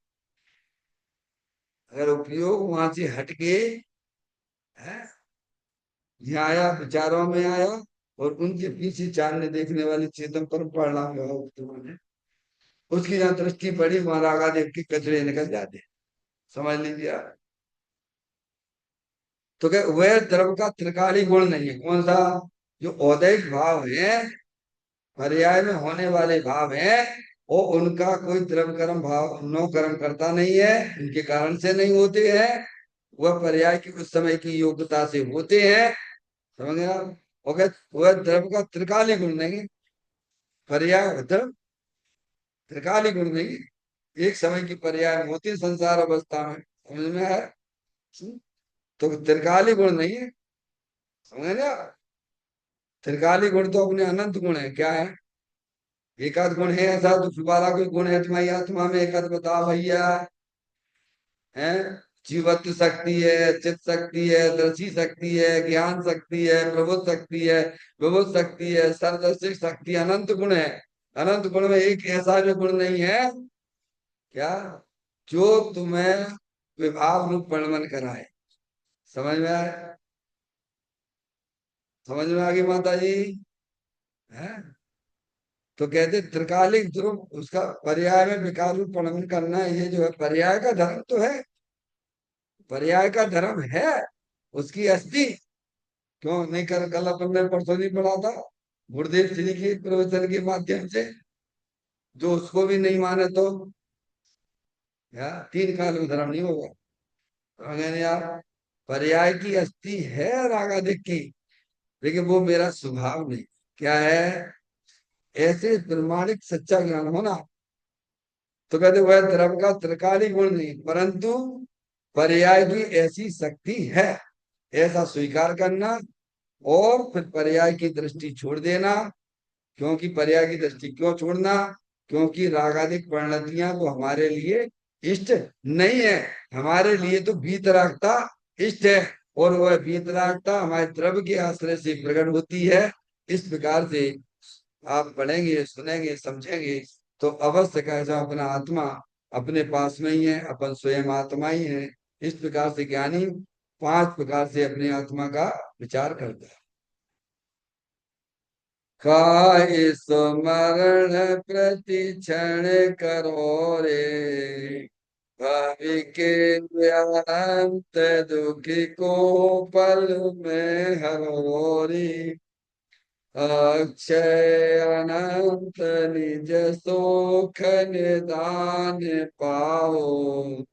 अगर उपयोग वहां से हटके है, यहाँ आया विचारों में आया, और उनके पीछे चांदने देखने वाली चेतन पर परिणाम हुआ, उसकी जहाँ दृष्टि पड़ी वहां रागा देव के कचरे निकल जाते, समझ लीजिए आप। तो क्या वह द्रव का त्रिकाली गुण नहीं है, कौन सा, जो औदैहिक भाव है, पर्याय में होने वाले भाव हैं, वो उनका कोई द्रव कर्म भाव नो कर्म करता नहीं है, उनके कारण से नहीं होते हैं। वह पर्याय की उस समय की योग्यता से होते हैं, समझ गए आप। ओके, वह द्रव का त्रिकाली गुण नहीं, पर्याय द्रव त्रिकाली गुण नहीं, एक समय की पर्याय में होती है संसार अवस्था में, समझ में है। तो त्रिकाली गुण नहीं है, समझ ना। त्रिकाली गुण तो अपने अनंत गुण है, क्या है, एकाध गुण है ऐसा दुख वाला कोई गुण है तुम्हारी आत्मा में, एकाध बताओ भैया। है, जीवत्व शक्ति है, चित शक्ति है, दर्शी शक्ति है, ज्ञान शक्ति है, प्रबुद्ध शक्ति है, विभुत शक्ति है, सर्वदर्शी शक्ति, अनंत गुण है। अनंत गुण में एक ऐसा जो गुण नहीं है, क्या, जो तुम्हें विभाव रूप परिणमन कराए। समझ में आए, समझ में आ गई माता जी है। तो कहते त्रिकालिक ध्रुव उसका पर्याय में विकार रूप परिणमन करना, ये जो है पर्याय का धर्म तो है, पर्याय का धर्म है, उसकी अस्थि क्यों नहीं कर, कल अपन ने परसों नहीं पढ़ा था गुरुदेव श्री के प्रवचन के माध्यम से, जो उसको भी नहीं माने तो या तीन काल में धर्म नहीं होगा। समझे आप, पर्याय की अस्थि है रागादिक की, लेकिन वो मेरा स्वभाव नहीं, क्या है, ऐसे प्रमाणिक सच्चा ज्ञान होना। तो कहते वह धर्म का त्रिकाली गुण नहीं, परंतु पर्याय की ऐसी शक्ति है, ऐसा स्वीकार करना, और फिर पर्याय की दृष्टि छोड़ देना। क्योंकि पर्याय की दृष्टि क्यों छोड़ना, क्योंकि रागादिक परिणतियां तो हमारे लिए इष्ट नहीं है, हमारे लिए तो वीतरागता इष्ट है, और वह वीतरागता हमारे द्रव्य के आश्रय से प्रकट होती है। इस प्रकार से आप पढ़ेंगे सुनेंगे समझेंगे तो अवश्य कह जाओ अपना आत्मा अपने पास में ही है, अपन स्वयं आत्मा ही है। इस प्रकार से ज्ञानी पांच प्रकार से अपने आत्मा का विचार करता है। काय स्मरण प्रति क्षण करो रे, भावी के अनंत दुखी को पल में हरो रे, अक्षय अनंत निज सुख निदान पाओ,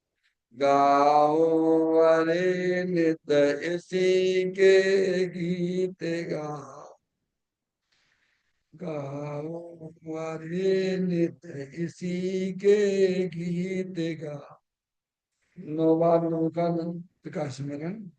गाओ अरे नित इसी के गीत गाओ, गाओ अरे नित इसी के गीत गाओ। नौबार नौका प्रकाश में